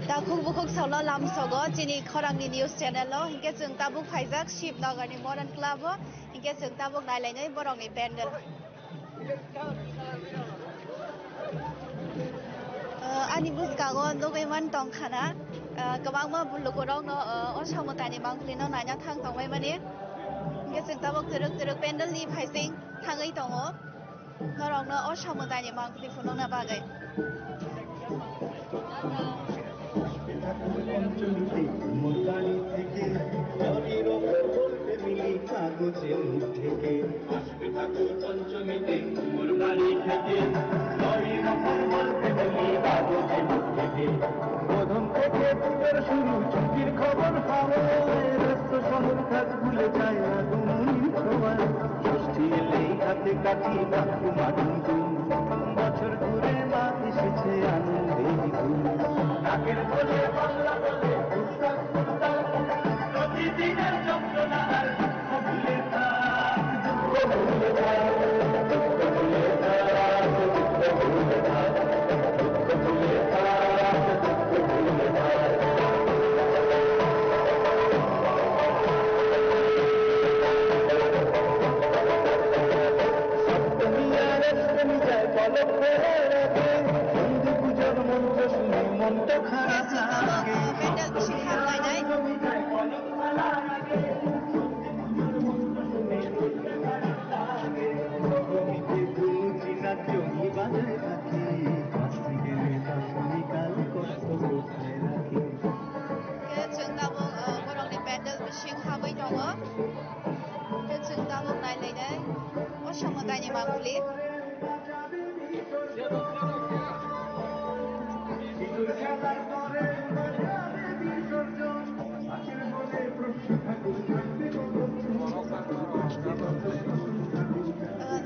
Dakuk bukuk solo lam sogo jini khorangni news channel lo hingke jeng tabuk phaijak Shibnagarni modern club o hingke jeng tabuk nailai borokni pendel ani buskango nugaiman tongkhana kwbangma lukurok no o samutani mangpili no naina thang tongbai mani hingke jeng tabuk teruk pendel ni phaising thangoi tongo norok no o samutani mangpili phunukna bagui পঞ্চমীতে মোর বাড়ি থেকে বাড়ির ওপর বলতে মিলি কাগজের মুখ থেকে আসবে ঠাকুর পঞ্চমীতে মোর বাড়ি থেকে বাড়ির ওপর বলতে মিলি কাগজের মুখ থেকে প্রথম থেকে পুজোর শুরু ছুটির খবর পাওয়া ব্যস্ত শহর কাজ ভুলে যায় না তুমি ছোঁয়ায় ষষ্ঠী এলেই হাতে কাঠি কাকু মাটুন বছর ঘুরে মা এসেছে আনন্দের গুণ নাকের বলে বাংলা বলে প্রতিদিনের যন্ত্রণা আর দুঃখ ভুলে থাক দুঃখ ভুলে থাক দুঃখ ভুলে থাক দুঃখ ভুলে থাক দুঃখ ভুলে থাক দুঃখ ভুলে থাক সপ্তমী আর অষ্টমী যায় পলক ফেরার আগে হিন্দু পুজোর মন্ত্র শুনে মনটা খারাপ লাগে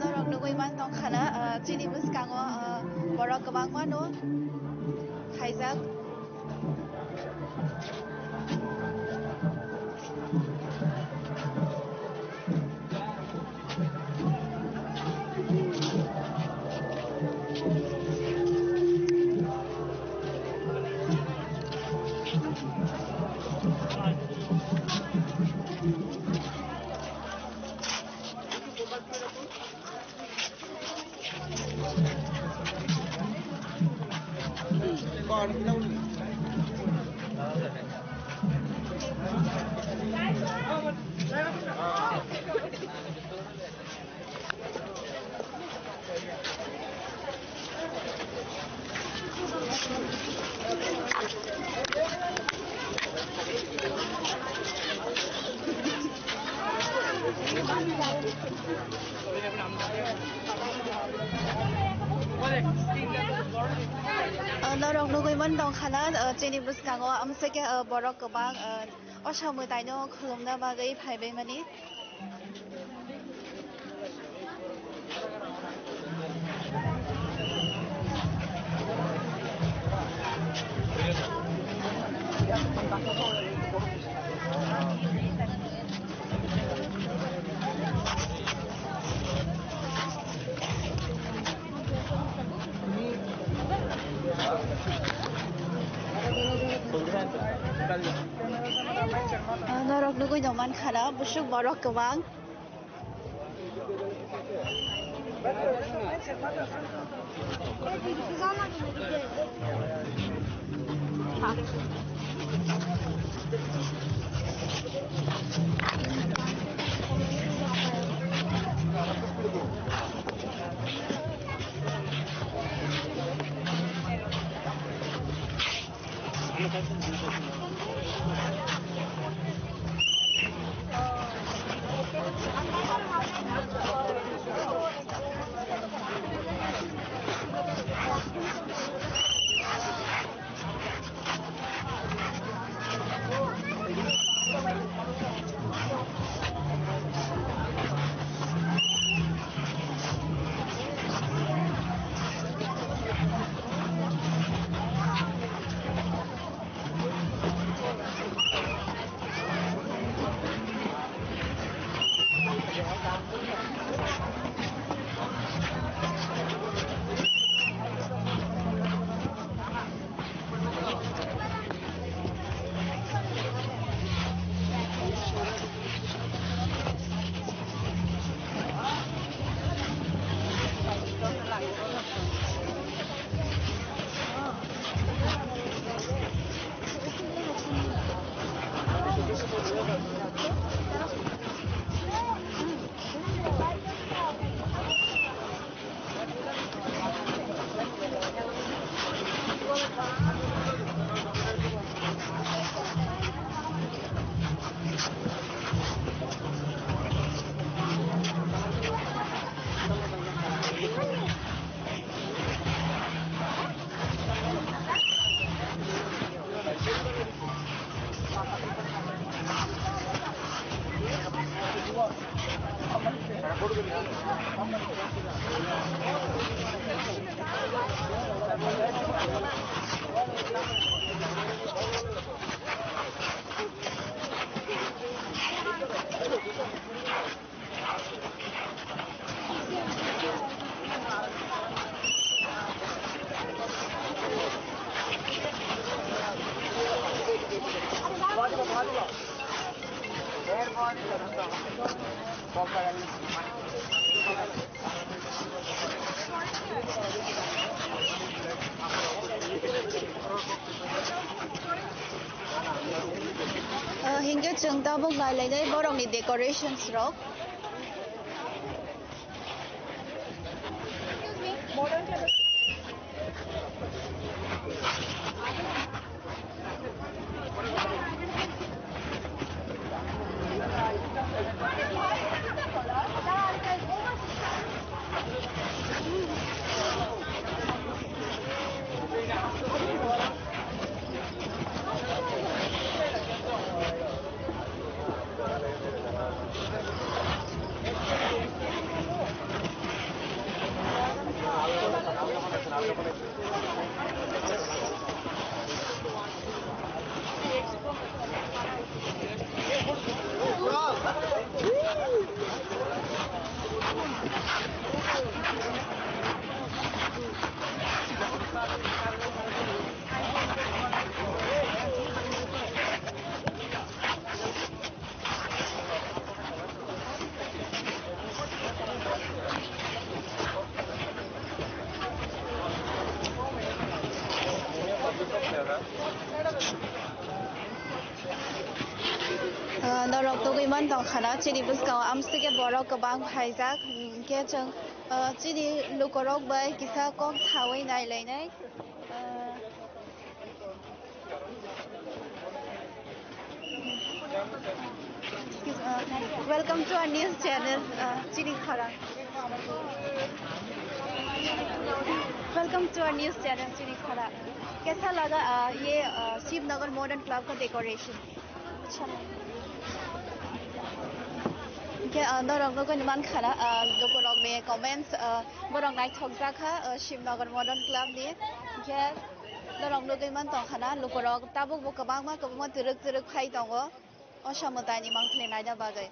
norok nugaiman tongkhana jini buskango borok kwbangma no khaijak norok nugaiman tongkhana jini buskango amsake borok kwbang o samutai no khulumna bagui phaibai mani norok nugui dongman khana busuk borok kwbang Hingga chúng ta bước lại lấy đây bao đồng decorations rock. Norok tu iman tong khana chini bus kau amsi ke borok ke bang haizak ke chang chini lukorok bai kisa kong thawai nai lai nai welcome to our news channel chini khara welcome to our news channel chini khara कैसा लगा ये Shivnagar modern club का decoration अच्छा के नरंग को निमान खाना लोग रंग में कमेंट्स बरंग नाइट थक जाखा शिवनगर मॉडर्न क्लब ने के नरंग लोग निमान तो खाना लोग रंग ताबुक बुक कबांग तिरक तिरक खाई तंगो और समुदाय निमान खेले नाइदा बागे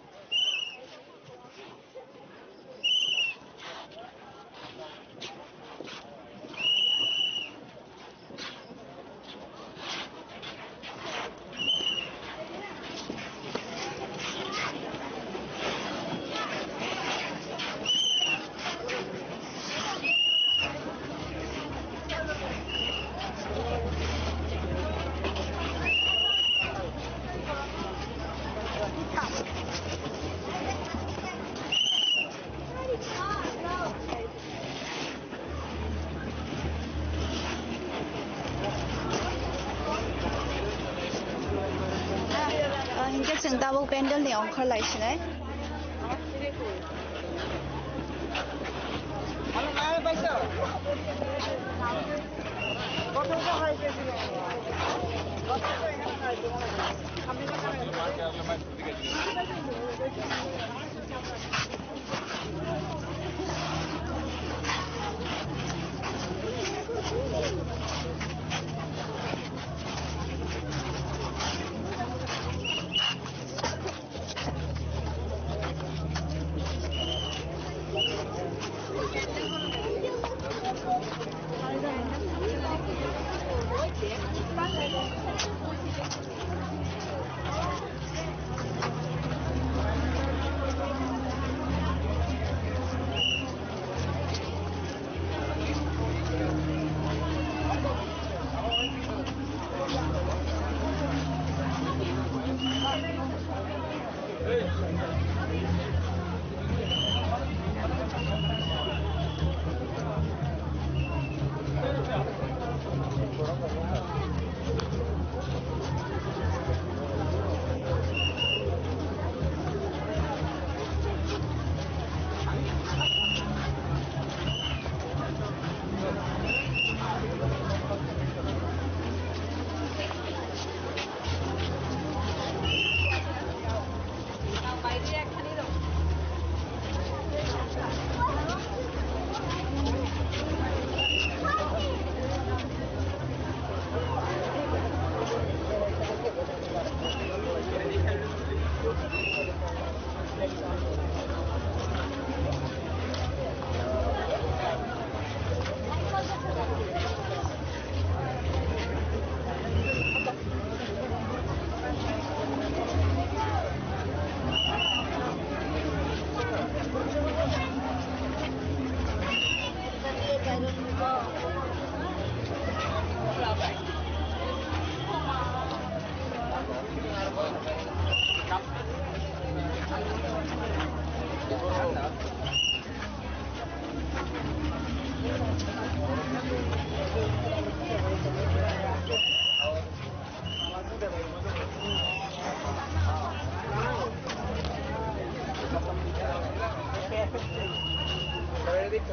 Hingga chúng ta bộ pendel này ông khơi lại đấy. মানুষ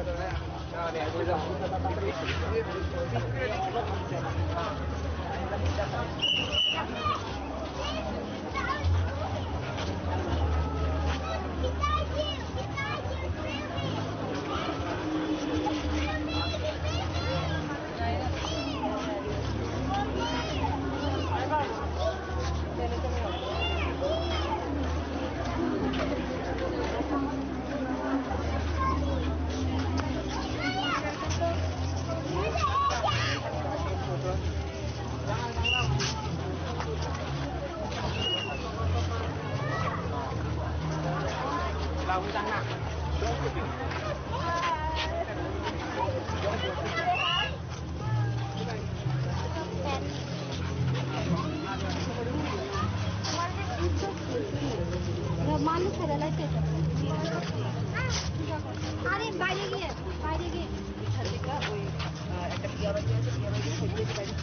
আরে বাইরে গিয়ে এখান থেকে ওই একটা বিয়া বাড়ি আছে বিয়া বাড়ি থেকে বাইরে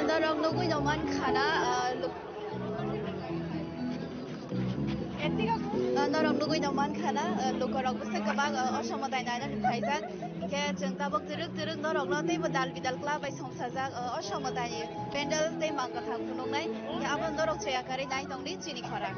Dorong nunggu nyaman karena Dorong nunggu nyaman karena lukorong bukan kebang asam tainanya nukaizan ke jengta bok teruk dorong lo teh bedal bidal kelab by somsazak asam tainnya pendel teh mangkat hang punung nai ya abang dorong caya kari nai tong di sini korak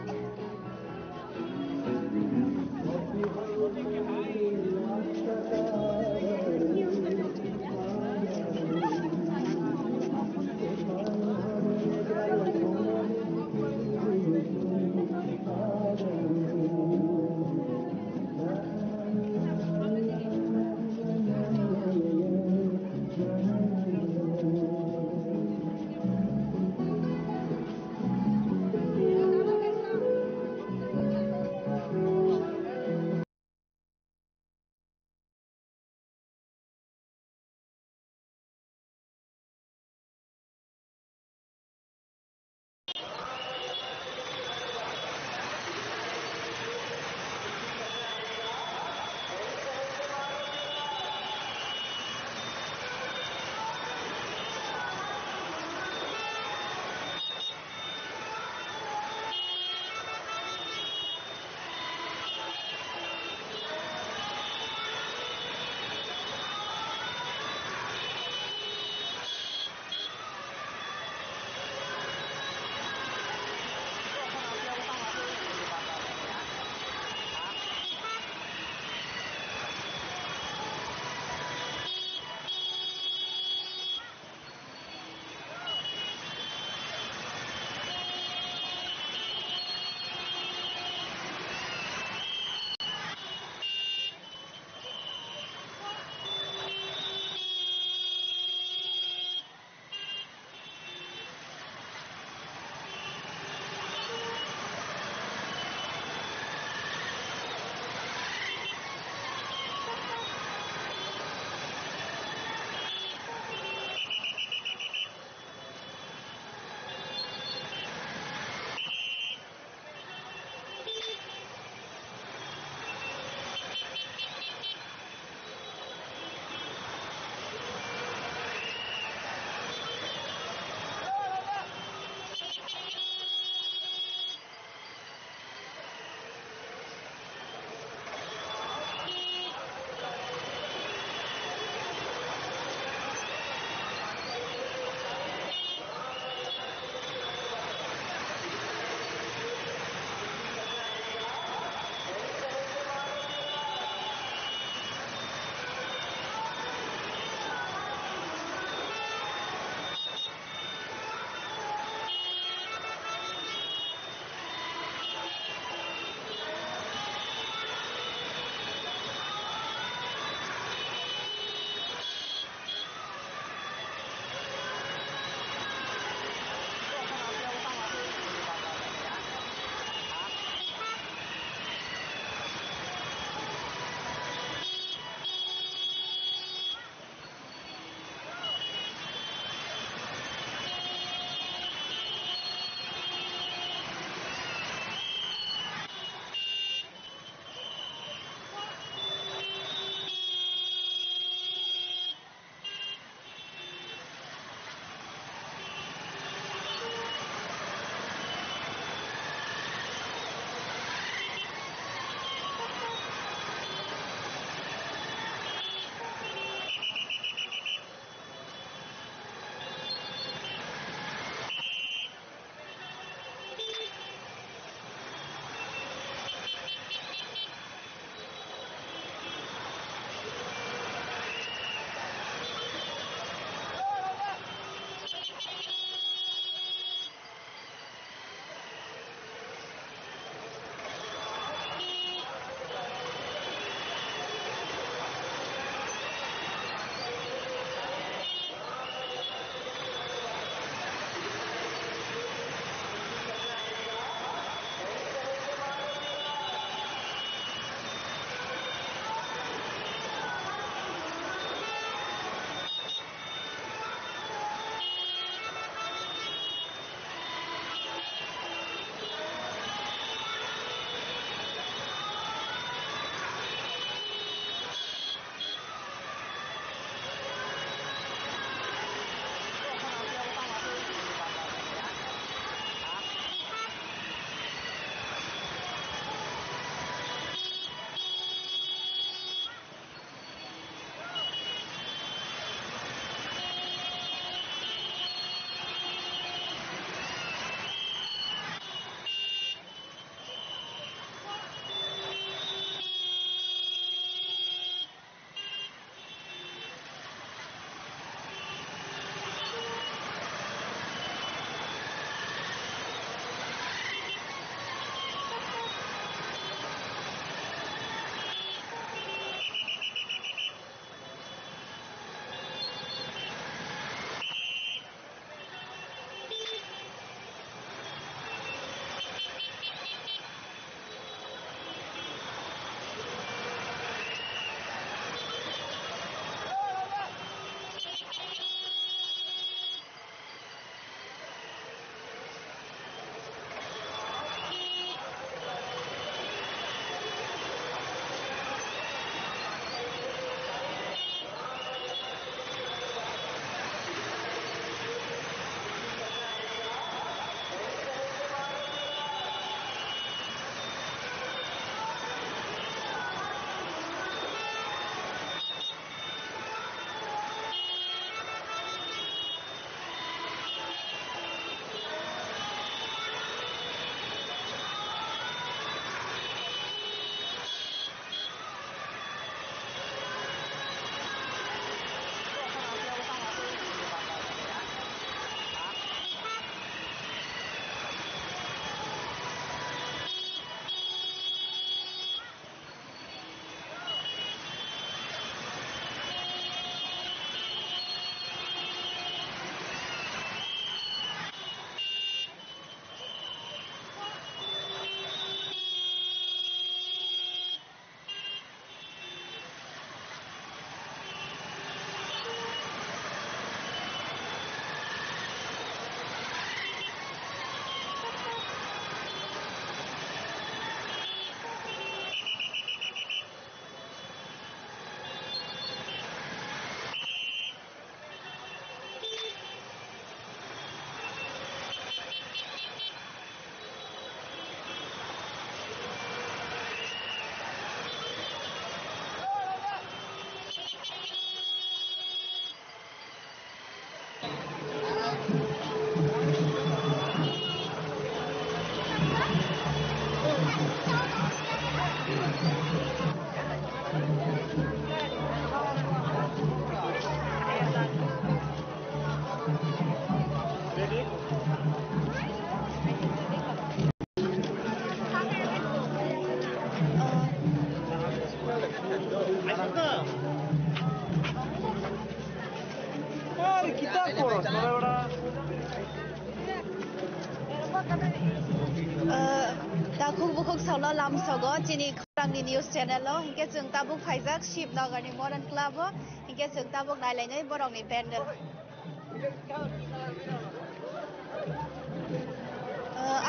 Dakuk bukuk saulo lam sogo chini khorangni news channel lo hingke chung tabuk phaijak Shibnagarni modern club o hingke chung tabuk nailainai borokni pandal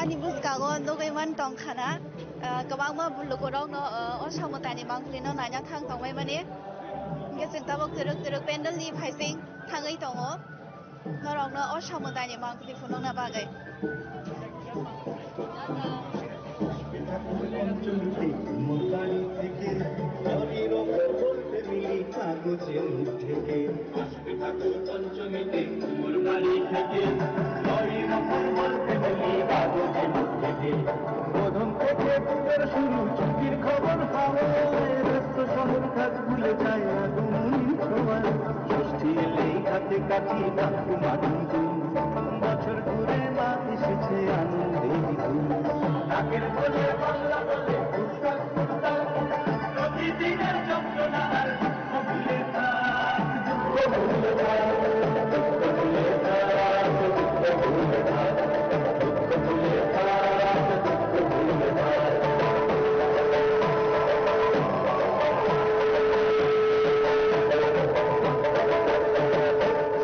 ani bwskango nugui tongkhana kwbangma lukurokno o samutani mangpili no naina thang tongmai mani hingke chung tabuk twrwk pandal ni phaising thangui tongo norokno o samutani mangpili phunukna bagwi পঞ্চমীতে কুমোর বাড়ি থেকে জলের ওপর বলতে মিলি কাগজে মুখ থেকে আসবে ঠাকুর পঞ্চমীতে কুমোর বাড়ি থেকে জলের ওপর বলতে মিলি কাগজে মুখ থেকে প্রথম থেকে পুজোর শুরু ছুটির খবর হাওয়ায় ব্যস্ত শহর কাজ ভুলে যায় আগমনী ছোঁয়া ষষ্ঠী এলেই হাতে কাছি কাকু মাধুরী বছর ঘুরে মা এসেছে আনন্দে আগের বলে বাংলা বলে উৎসব প্রতিদিনের যন্ত্রণা আর ভুলে থাক ভুলে থাক ভুলে থাক ভুলে থাক ভুলে থাক ভুলে থাক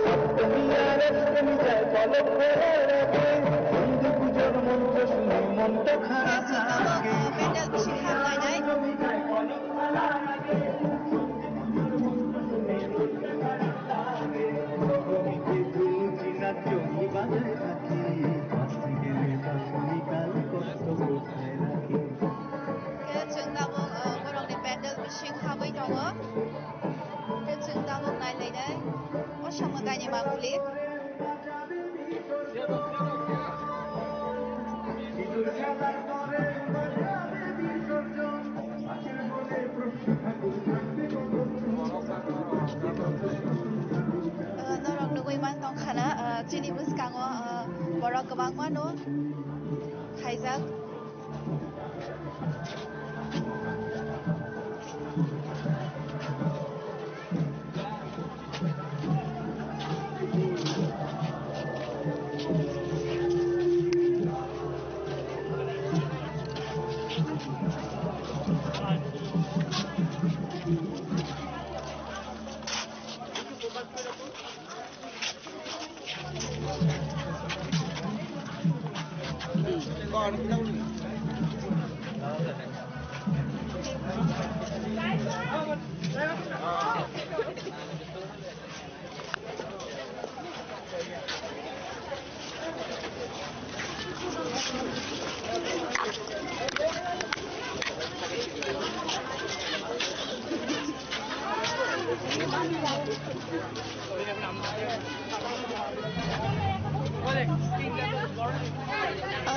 সপ্তমী আর অষ্টমী যায় পলক ফেরার আগে সন্ধি পুজোর মন্ত্র শুনে মনটা খারাপ লাগে জমি বাজায় রাখি আসতে গেলে দশমিকাল কষ্ট কোথায় রাখি जों दाबो बर'नि पेन्डेल बिसिं हाबै दङ जों दाबो नायलायनाय असामुदायनि मांखुलि नरक नुगैमान दंखाना जोंनि बुसकाङाव बर' गोबांमा न' थाइजाक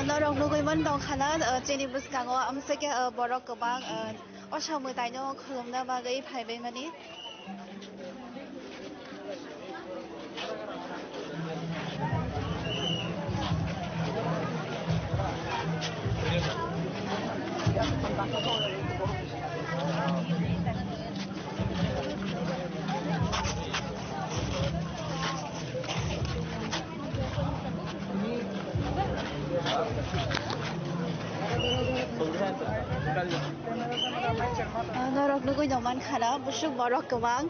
नरक नुगैमान दंखाना जोंनि बुसकाङाव आमसाके बर' गोबां असामुदायनो खुलुमनो बागै फायबाय माने नरक नुगै दंमान खाना बुसुक बर' गोबां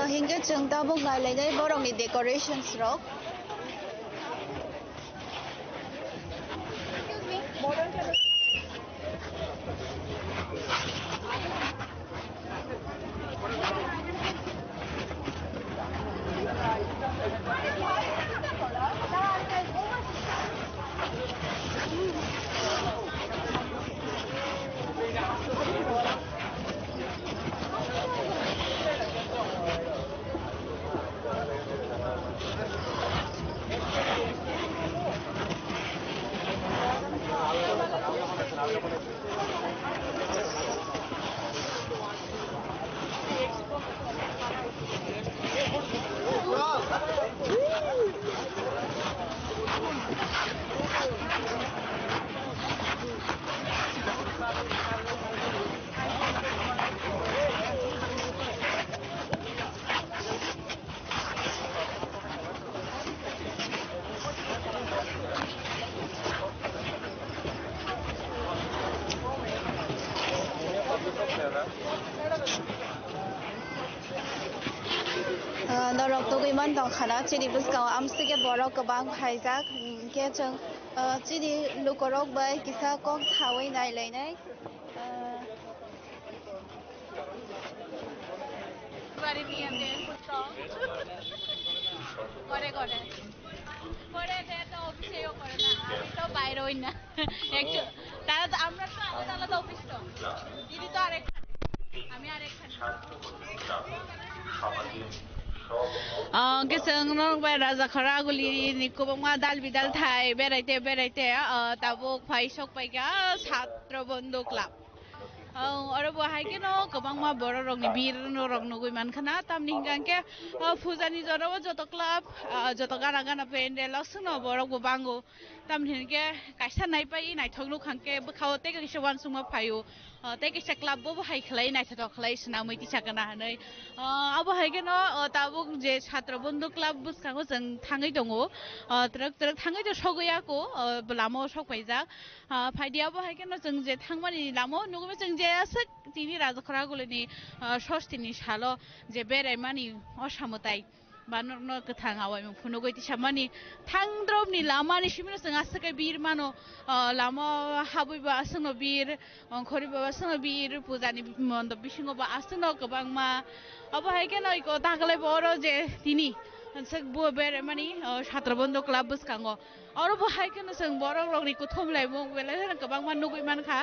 Hingga जों दा बुंलायलायनाय बर'नि decorations rok. Norok to giman dong khana chini buskang amsige borok kobang phaijak ke जों chini lukorok bai kisa kok thawai nailainai বাড়ি নিয়ে দেন পুত্র করে করে করে দে তো অফিসেও করে না আমি তো বাইরে হই না একটু তারা তো আমরা তো আলাদা আলাদা অফিস তো দিদি তো আরেকখানে আমি আরেকখানে जों नंबाय राजा खरागुली निकोबमा दाल बिदाल थाय बेरायते ताबुक फाइ सकबायगा छात्र बन्धु क्लाब और बहाय के न गोबां मा बर रंगनि बिर रंग नुगै मानखाना तामनि हिंगांके फुजानि जराव जत क्लाब जत गाना गाना पेन्डेल सुनो बर गोबांगो तामनि हिंगे कायसा नायपाय नायथगनु खांके बखावते किसे वान सुमा फायो ते किसे क्लाब बो हाय खलाय नायथत खलाय सुना मैति सागना हनै अब हाय के न ताबुक जे छात्र बन्धु क्लाब बुसखांगो जों थाङै दङ ट्रक ट्रक थाङै द सगैयाको लामो सकबायजा फायदियाबो हाय के न जों जे थांमानि लामो नुगो जों जे सक तिनि राजखरा गुलिनि सस्तिनि सालो जे बेरायमानि असामताय बानरनो गोथां आवाय फुनो गयति सामानि थांद्रबनि लामानि सिमिनो जों आसके बिर मानो लामा हाबैबा आसनो बिर खरिबा आसनो बिर पुजानि मन्दप बिसिङोबा आसनो गोबां मा अब हाय के न इको दागलाय बर जे तिनि सक बो बेरायमानि छात्र बन्धु क्लाब बुसखांगो और बहाय के न जों बर रंनि को थमलाय मो बेलाय गोबां मा नुगै मानखा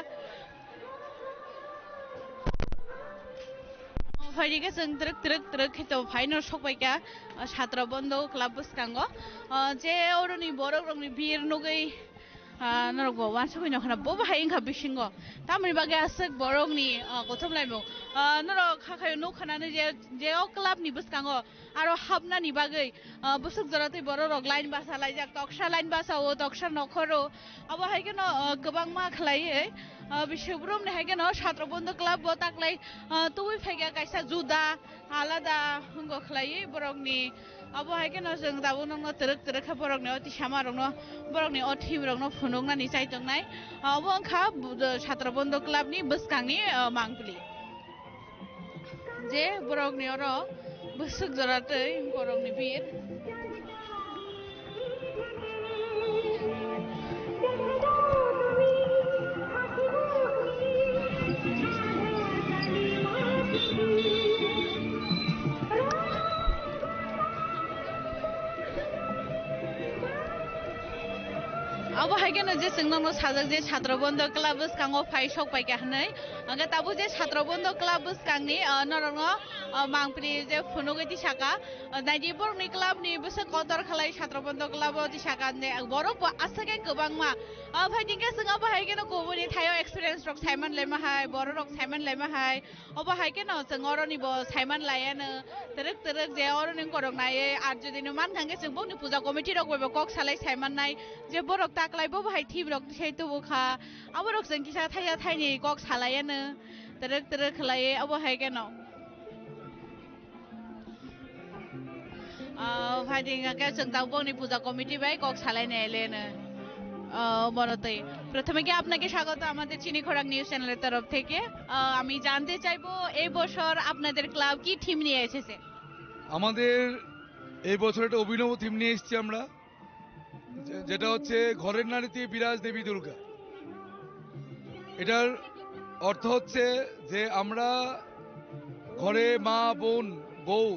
फायदिके जों ट्रक खेतो फाइनो सकबायगा छात्र बन्धु क्लाब बुसखांगो जे अरनि बर रंनि बिर नुगै नरक वान सफैनो खना बो बाहाय इंखा बिसिंगो तामनि बागे आसक बरंनि गथमलायमो नरक खाखायो नो खानानै जे क्लाबनि बुसखांगो आरो हाबनानि बागै बुसुक जराते बर रक लाइन बासा लायजाक तक्सा लाइन बासा ओ तक्सा नखरो अब हायके न गोबां मा खलायै बिसुब्रमनि हायके न छात्र बन्धु क्लाब बो ताकलाय तुइ फायगा कायसा जुदा आलादा हंगो खलायै बरंनि अब हायके न जों दाबो नंनो ट्रक बरंनि अति सामा रंनो बरंनि अति रंनो फुनुंनानि जायदोंनाय अब अंखा छात्र बन्धु क्लाबनि बुसखांनि मांगलि जे बरंनि अर बुसुक जराते बरंनि बिर अब हायके न जे जोंनो साजक जे छात्र बन्धु क्लाब बुसखांगो फाइ सकबायगा हनै अंगा ताबो जे छात्र बन्धु क्लाब बुसखांनि नरंगो मांगप्रि जे फुनुगैति साका नाइदि बरंनि क्लाबनि बुसक कदर खलाय छात्र बन्धु क्लाब दि साका ने बरब आसके गोबां मा फायदिंगे जोंहा बाहायके न कोबनि थायो एक्सपीरियंस रक साइमन लायमा हाय बर रक साइमन लायमा हाय अब हायके न जों अरनि बो साइमन लायानो ट्रक जे अरनि करक नायै आर जदिनो मान खांगे जों बनि पूजा कमिटि रक बे कक सालाय साइमन नाय जे बरक ताकलायबो बाहाय थि रक सेतु बुखा अब रक जों किसा थाया थायनि कक सालायानो ट्रक खलाय अब हायके न फाइदिंगा के जों दाउ बंनि पूजा कमिटी बाय কক सालायनाय लेनो বড়তেই প্রথমে কি আপনাকে স্বাগত আমাদের চিনি খোরাক নিউজ চ্যানেলের তরফ থেকে আমি জানতে চাইবো এই বছর আপনাদের ক্লাব কি থিম নিয়ে এসেছে আমাদের এই বছর একটা অভিনব থিম নিয়ে এসেছি আমরা, যেটা হচ্ছে ঘরের নারীতে বিরাজ দেবী দুর্গা। এটার অর্থ হচ্ছে যে আমরা ঘরে মা বোন বউ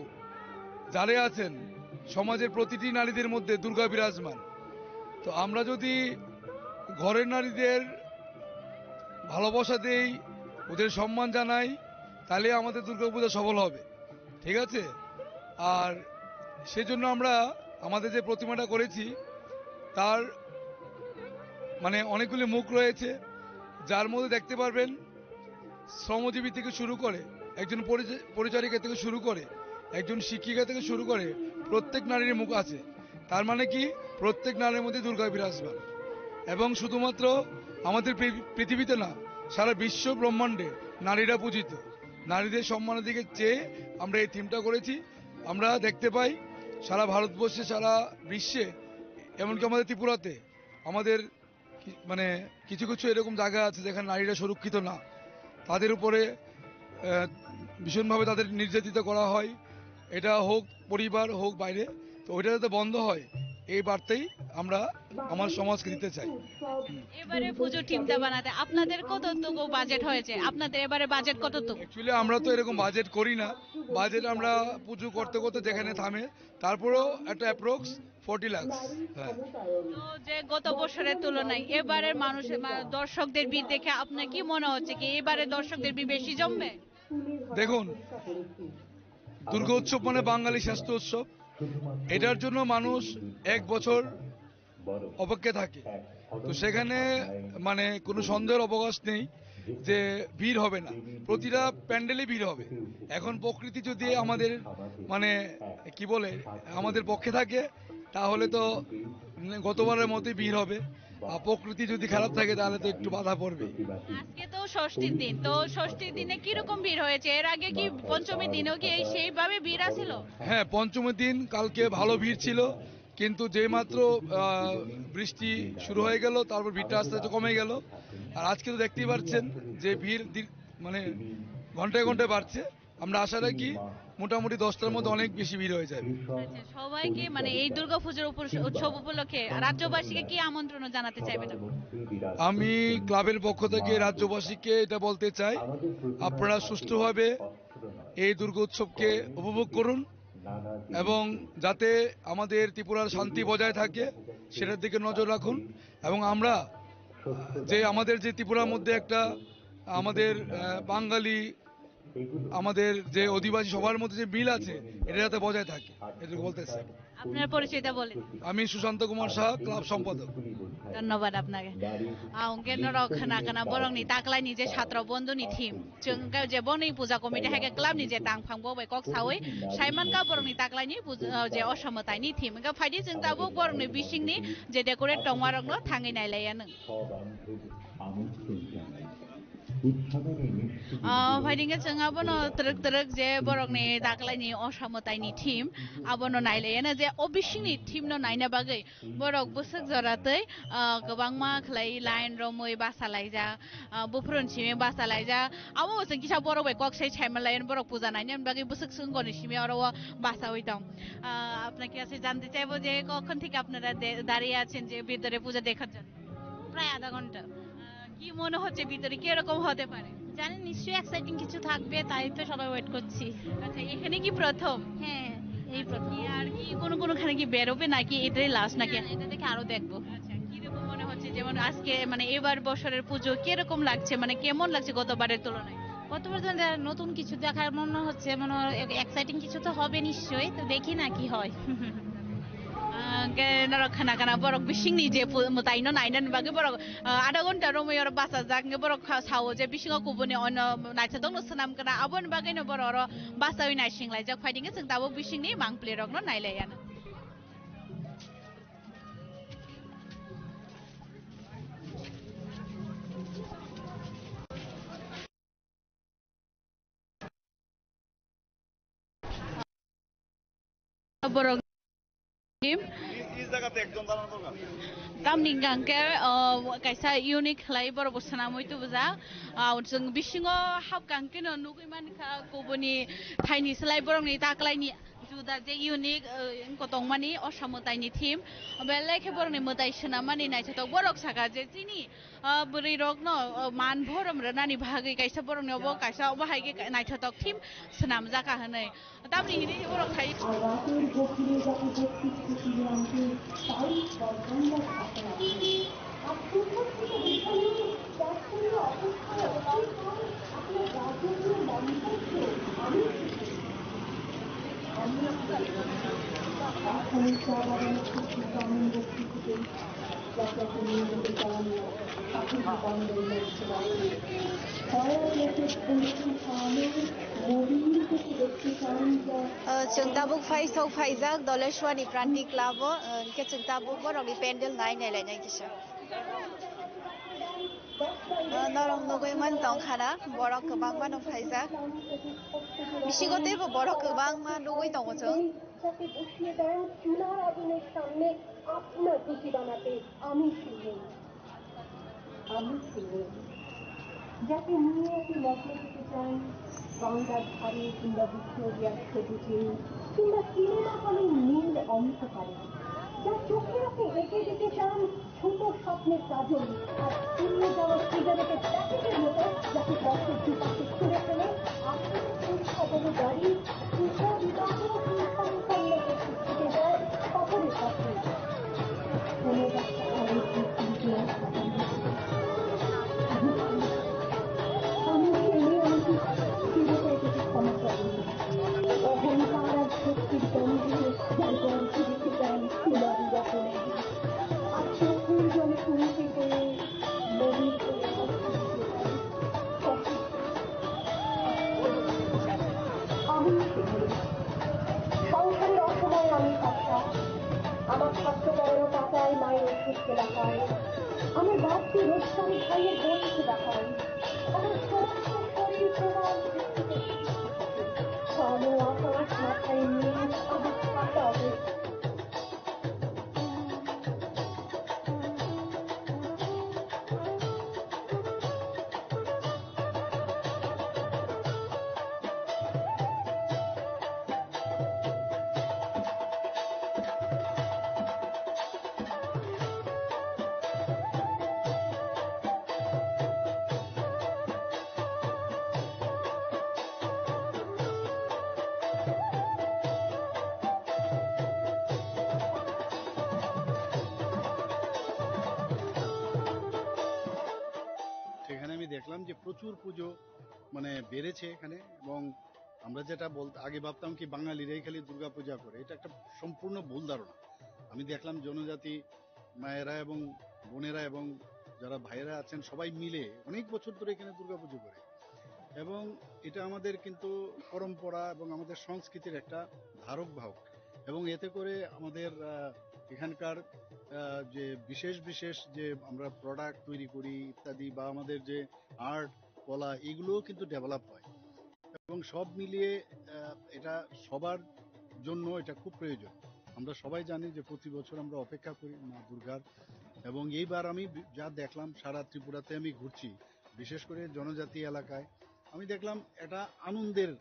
যারা আছেন সমাজের প্রতিটি নারীদের মধ্যে দুর্গা বিরাজমান। তো আমরা যদি ঘরের নারীদের ভালোবাসা দেই, ওদের সম্মান জানাই, তাহলে আমাদের দুর্গাপূজা সফল হবে। ঠিক আছে? আর সেজন্য আমরা আমাদের যে প্রতিমাটা করেছি তার মানে অনেকগুলি মুখ রয়েছে, যার মধ্যে দেখতে পারবেন শ্রমজীবী থেকে শুরু করে একজন পরিচারিকা থেকে শুরু করে একজন শিক্ষিকা থেকে শুরু করে প্রত্যেক নারীর মুখ আছে। তার মানে কি প্রত্যেক নারীর মধ্যে দুর্গা বিরাজমান। এবং শুধুমাত্র আমাদের পৃথিবীতে না, সারা বিশ্ব ব্রহ্মাণ্ডে নারীরা পূজিত। নারীদের সম্মানের দিকে চেয়ে আমরা এই থিমটা করেছি। আমরা দেখতে পাই সারা ভারতবর্ষে, সারা বিশ্বে, এমনকি আমাদের ত্রিপুরাতে আমাদের মানে কিছু কিছু এরকম জায়গা আছে যেখানে নারীরা সুরক্ষিত না, তাদের উপরে ভীষণভাবে তাদের নির্যাতিত করা হয়। এটা হোক পরিবার হোক বাইরে, তো ওইটা যাতে বন্ধ হয় এই বার্তাই আমরা আমার সমাজকে দিতে চাই। এবারে পুজো টিমটা বানাতে আপনাদের কতটুকু বাজেট হয়েছে? আপনাদের এবারে বাজেট কতটুকু? অ্যাকচুয়ালি আমরা তো এরকম বাজেট করি না। বাজেট আমরা পুজো করতে করতে যেখানে থামে, তারপরেও একটা অ্যাপ্রক্স 40 লাখ। হ্যাঁ, তো যে গত বছরের তুলনায় এবারের মানুষের দর্শকদের ভিড় দেখে আপনার কি মনে হচ্ছে কি এবারে দর্শকদের ভিড় বেশি জমবে? দেখুন, দুর্গা উৎসব মানে বাঙালি শ্রেষ্ঠ উৎসব। এটার জন্য মানুষ এক বছর অপেক্ষা থাকে। তো সেখানে মানে কোনো সন্দেহের অবকাশ নেই যে ভিড় হবে না, প্রতিটা প্যান্ডেলে ভিড় হবে। এখন প্রকৃতি যদি আমাদের মানে কি বলে আমাদের পক্ষে থাকে, তাহলে তো গতবারের মতোই ভিড় হবে। আর প্রকৃতি যদি খারাপ থাকে তাহলে তো একটু বাধা পড়বে। আজকে তো ষষ্ঠীর দিন, তো ষষ্ঠীর দিনে কিরকম ভিড় হয়েছে? এর আগে কি পঞ্চমীর দিনেও কি সেইভাবে ভিড় আছিল? হ্যাঁ, পঞ্চমীর দিন কালকে ভালো ভিড় ছিল, কিন্তু যেই মাত্র বৃষ্টি শুরু হয়ে গেল তারপর ভিড়টা আস্তে আস্তে কমে গেল। আর আজকে তো দেখতেই পাচ্ছেন যে ভিড় মানে ঘন্টায় ঘন্টায় বাড়ছে। আমরা আশা রাখি মোটামুটি 10টার মধ্যে অনেক বেশি ভিড় হয়ে যাবে। আচ্ছা, সবাইকে মানে এই দুর্গাপূজার উৎসব উপলক্ষে রাজ্যবাসীকে কি আমন্ত্রণ জানাতে চাইবেন? আমি ক্লাবের পক্ষ থেকে রাজ্যবাসীকে এটা বলতে চাই, আপনারা সুষ্ঠুভাবে এই দুর্গা উৎসবকে উপভোগ করুন এবং যাতে আমাদের ত্রিপুরার শান্তি বজায় থাকে সেটার দিকে নজর রাখুন। এবং আমরা যে আমাদের যে ত্রিপুরার মধ্যে একটা আমাদের বাঙালি, আমাদের যে অধিবাসী সবার মধ্যে যে মিল আছে, এটা যাতে বজায় থাকে, এটুকু বলতে চাই। আপনার পরিচয়টা বলেন। আমি সুশান্ত কুমার সাহা, ক্লাব সম্পাদক। ধন্যবাদ আপনাকে। Aunque no khana kana borong ni taklai ni je chhatra bondhu ni thim chung ga je boni puja committee ha ke club ni je tang phangbo bai kok sawi saiman ka borong ni taklai ni je osamotai ni thim ga phaidi chung ta bo borong ni bising ni je decorate tongmarok no thangi nai lai an फाइदिंगा जों आबोनो तरक तरक जे बरकनि दाखलायनि असामतायनि team आबोनो नायलायानो जे अबिसिनि टीमनो नायना बागै बरक बोसक जरातै गोबां मा खलाय line रमै बासालायजा बुफ्रुन सिमे बासालायजा आबो जों किसा बरक बाय कक्सै छायमालायन बरक पूजा नायनि बागै बोसक संगनि सिमे आरो বাসাওই দাম আপনাকে কাছে জানতে চাইবো যে কখন থেকে আপনারা দাঁড়িয়ে আছেন যে ভিতরে পূজা দেখার জন্য? প্রায় আধা ঘন্টা। কি মনে হচ্ছে ভিতরে কি রকম হতে পারে? জানেন নিশ্চয়ই এক্সাইটিং কিছু থাকবে, তাই তো সবাই ওয়েট করছি। আচ্ছা, এখানে কি প্রথম? হ্যাঁ, এই প্রথম। আর কি কোনখানে কি বেরোবে নাকি এটাই লাস্ট নাকি? এটা দেখে আরো দেখবো। আচ্ছা, কিরকম মনে হচ্ছে যেমন আজকে মানে এবার বছরের পুজো কিরকম লাগছে, মানে কেমন লাগছে গতবারের তুলনায়? গতবার তো নতুন কিছু দেখার মনে হচ্ছে, মনে এক্সাইটিং কিছু তো হবে নিশ্চয়ই, তো দেখি না কি হয়। খানা খানা বরক বিশিং নি যে তাইনো নাইনান বাগে বরক আধা ঘন্টা রমই আর বাসা জাগে বরক সাও যে বিশিং কুবনি অন্য নাইছা দং সনাম kana abon bagay no bor oro basawi naising lai jak fighting जों दाबो बिसिं नि मांगप्ले रक no नायलायानो borok team tamni gangke kaisa unique khlai bor bosana moi tu buja jeng bisingo hap gangke no nugui manika koboni thaini slai borongni taklaini juda je unique kotongmani osamotaini team beleke borongni motai swnamani naithatok borok saka je tini buri rok no man bhorom rani bhagi kaisa borongni obo kaisa obo haige naithatok team swnam jaka hanai tamni hini borok thai রাতের গভীরে যাতে বস্তিষ্ঠ শিবিরান্তে তাই বর্গঙ্গা ধাপনা আর সুন্দর থেকে বিছানে চারশোর অপেক্ষায় অপেক্ষায় আপনার রাজকীয় মন্ত্রস্য আমি এখনই চা বাগানে খুশি গ্রামীণ বস্তি থেকে যাতে আপনি নিয়ে যেতে চান পাখির বান্ধব মঞ্চ বাড়ি কয়েক লোকের পরিচয় খাওয়ানো মবিল থেকে দেখতে চান যা जों दाबुक फाइसआव फाइजाक दलेश्वरनि प्रान्ति क्लाबाव के जों दाबुक बर'नि पेन्डेल नायलायनाय किसा नरम नुगैमोन दंखाना बर' गोबां मानो फाइजाक बिसिगतेबो बर' गोबां मा नुगै दङ जों যাকে বসিয়ে দেন চুলার আগুনের সামনে আপনার রুটি বানাতে আমি ছিলেন যাকে নিয়ে আপনি মগ্ন হতে চান গঙ্গার ধারে কিংবা ভিক্টোরিয়ার সবুজে কিংবা সিনেমা হলের নীল অন্ধকারে যার চোখে আপনি এঁকে দিতে চান ছোট স্বপ্নের কাজল আর ফুরিয়ে যাওয়া সিগারেটের প্যাকেটের মতো যাকে পথের দুপাশে ছুঁড়ে ফেলে আপনার খবরে গাড়ি বিবাহ সুসম্পন্ন করতে ছুটে যায় শহরের পথে কোনো একটা আলোর আমি ছেলে আমাকে চিরকাল থেকে ক্ষমা করেনি অহংকার আর শক্তির গন্ধে যার গর্ভে রেখে দেন সোনারি রকম আর চোখের জলে কুমিতে করে মনের করে আমি ছেলে সংসারের অসময়ে আমি কর্তা আমার ছাত্র পড়ানো টাকায় মায়ের ওষুধ কেনা হয় আমার বাড়তি রোজগার ভাইয়ের বন্ধু দেখায় আমার সমস্ত শরীর প্রমাণ কালো আকাশ মাথায় নিয়ে আমার ছাতা হয়ে সেখানে আমি দেখলাম যে প্রচুর পুজো মানে বেড়েছে এখানে এবং আমরা যেটা বলতে আগে ভাবতাম কি বাঙালিরাই খালি দুর্গা পূজা করে এটা একটা সম্পূর্ণ ভুল ধারণা আমি দেখলাম জনজাতি মায়েরা এবং বোনেরা এবং যারা ভাইয়েরা আছেন সবাই মিলে অনেক বছর ধরে এখানে দুর্গা পুজো করে এবং এটা আমাদের কিন্তু পরম্পরা এবং আমাদের সংস্কৃতির একটা ধারক বাহক এবং এতে করে আমাদের এখানকার যে বিশেষ বিশেষ যে আমরা প্রোডাক্ট তৈরি করি ইত্যাদি বা আমাদের যে আর্ট কলা এগুলোও কিন্তু ডেভেলপ হয় এবং সব মিলিয়ে এটা সবার জন্য এটা খুব প্রয়োজন আমরা সবাই জানি যে প্রতি বছর আমরা অপেক্ষা করি মা দুর্গার এবং এইবার আমি যা দেখলাম সারা ত্রিপুরাতে আমি ঘুরছি বিশেষ করে জনজাতি এলাকায় আমি দেখলাম এটা আনন্দের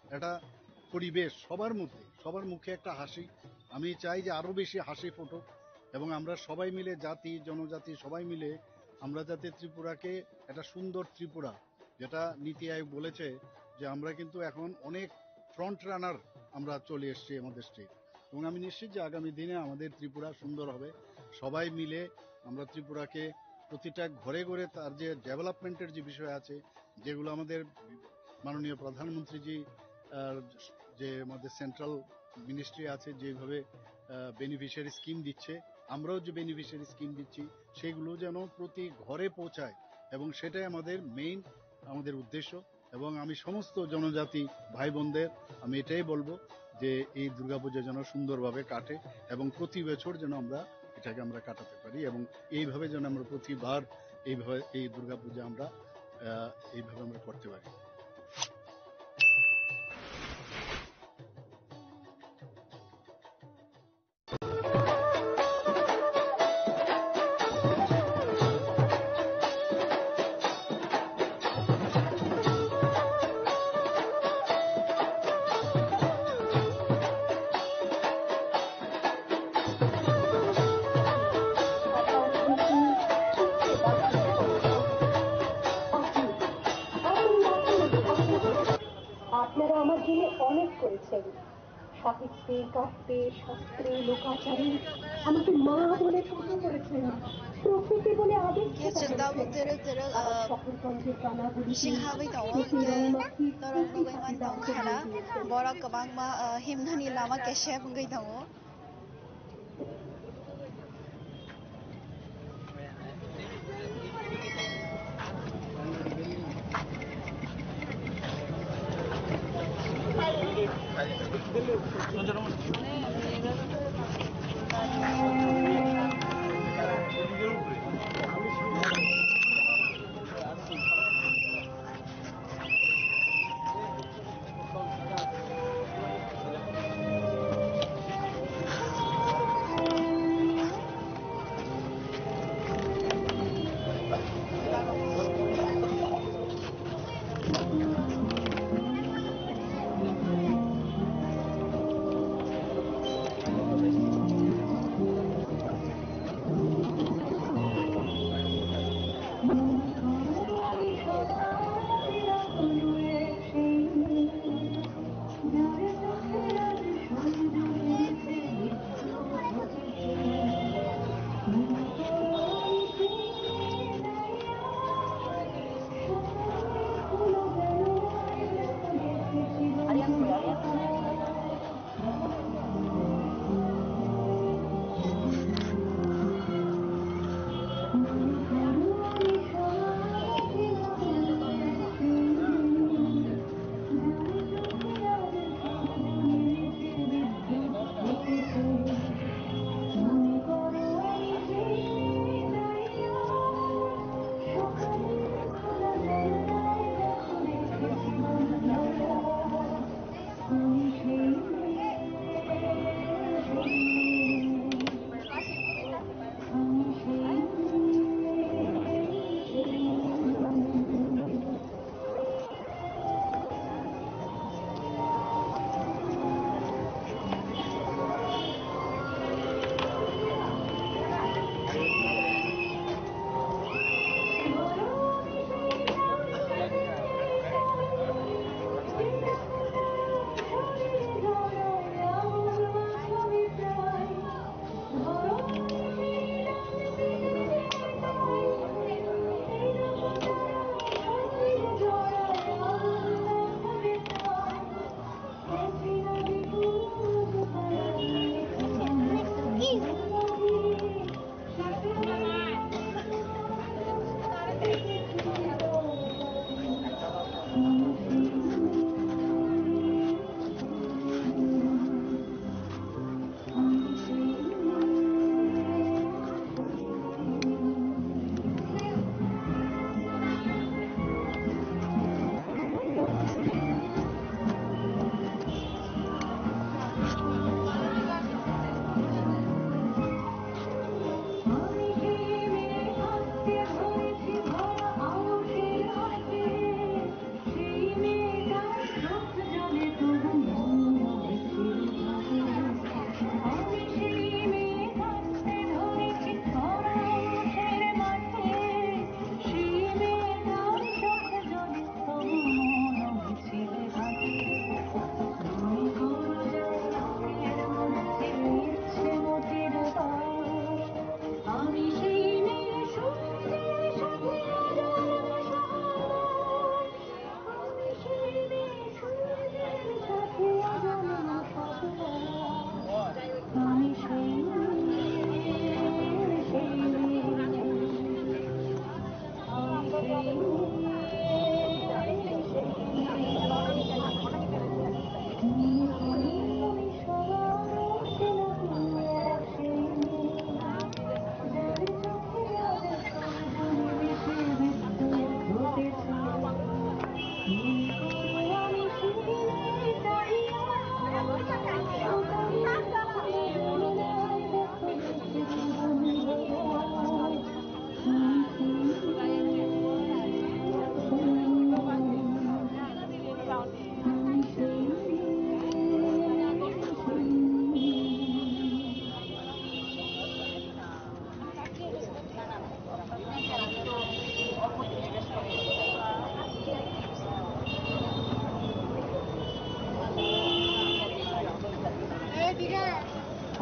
একটা পরিবেশ সবার মুখে একটা হাসি আমি চাই যে আরো বেশি হাসি ফুটুক এবং আমরা সবাই মিলে জাতি জনজাতি সবাই মিলে আমরা যাতে ত্রিপুরাকে একটা সুন্দর ত্রিপুরা যেটা নীতি আয়োগ বলেছে যে আমরা কিন্তু এখন অনেক ফ্রন্ট রানার আমরা চলে এসেছি আমাদের স্টেট এবং আমি নিশ্চিত যে আগামী দিনে আমাদের ত্রিপুরা সুন্দর হবে সবাই মিলে আমরা ত্রিপুরাকে প্রতিটা ঘরে ঘরে তার যে ডেভেলপমেন্টের যে বিষয় আছে যেগুলো আমাদের মাননীয় প্রধানমন্ত্রীজি যে আমাদের সেন্ট্রাল মিনিস্ট্রি আছে যেভাবে বেনিফিশিয়ারি স্কিম দিচ্ছে আমরাও যে বেনিফিশিয়ারি স্কিম দিচ্ছি সেগুলো যেন প্রতি ঘরে পৌঁছায় এবং সেটাই আমাদের মেইন আমাদের উদ্দেশ্য এবং আমি সমস্ত জনজাতি ভাই বোনদের আমি এটাই বলবো যে এই দুর্গাপূজা যেন সুন্দরভাবে কাটে এবং প্রতি বছর যেন এটাকে আমরা কাটাতে পারি এবং এইভাবে যেন আমরা প্রতিবার এইভাবে এই দুর্গাপূজা আমরা এইভাবে আমরা করতে পারি আপনারা আমার জন্য অনেক করেছেন। সাহিত্যে, কাব্যে, শাস্ত্রে, লোকাচারে আমাকে মা বলে পুজো করেছেন, প্রকৃতি বলে আবিষ্কৃত Yes, করেছেন। আবার uh, শহরগঞ্জের গানাগুলিতে Singhawi dong স্মৃতি ke রং মাখি norong স্মৃতি nugui হাতে man দান dong করিয়ে khara দিয়েছেন। borok kabang ma himnani lama keshe bungai dongo.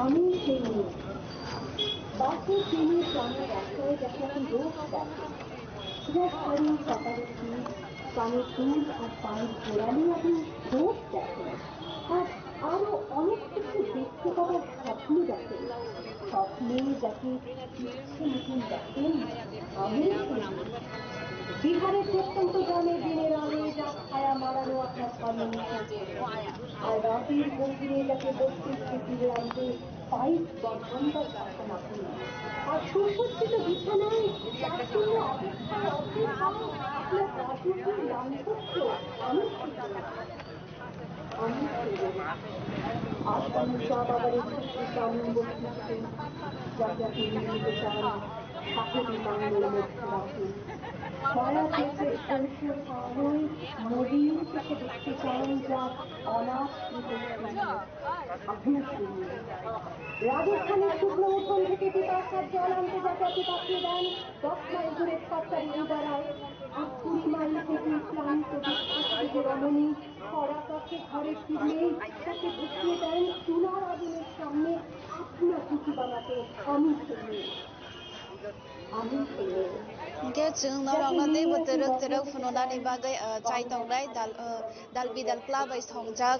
আমি সেই মেয়ে বাসে ট্রেনে ট্রামে রাস্তায় যাকে আমি রোজ দেখি যার শাড়ি কপালে টিপ কানে ফুল আর পায়ের গোড়ালি আমি রোজ দেখি আর আরো অনেক কিছু দেখতে পাওয়ার স্বপ্ন দেখেন স্বপ্নে যাকে ইচ্ছে মতন দেখেন আমি বিহারের প্রত্যন্ত গ্রামে দিনের আলোয় যা ছায়া মারানো আপনার সামনে আর রাতের গভীরে যাকে বসতে স্মৃতির আনতে পাইপ বা ঘন্টার ভাষা রাখুন আর সুসজ্জিত বিছানায় যার জন্য অপেক্ষায় অপেক্ষা আপনার রাজকীয় দাম্পত্য আমি আসাম চা বাবারের ক্ষেত্রে কানুন বসতে যাকে আপনি নিতে চান সাথে বাংলার মধ্যে রাখুন ছায়া চোখের পরিসর পাওয়ায় নদীর থেকে দেখতে চান যা অনাথ রাজস্থানের শুকনো উঠোন থেকে পিপাসার জল আনতে যাকে আপনি পাঠিয়ে দেন 10 মাইল দূরে সরকারি উদারায় আর 20 মাইল থেকে ক্লান্ত বিখ্যাত রমণী খরা কাছে ঘরে ফিরলেই তাকে বসিয়ে দেন চুলার আগুনের সামনে আপনার কুচি বানাতে আমি Ke chung no rong no dei bo teruk funo dani bagai chai tong dai dal bidal club ai songjak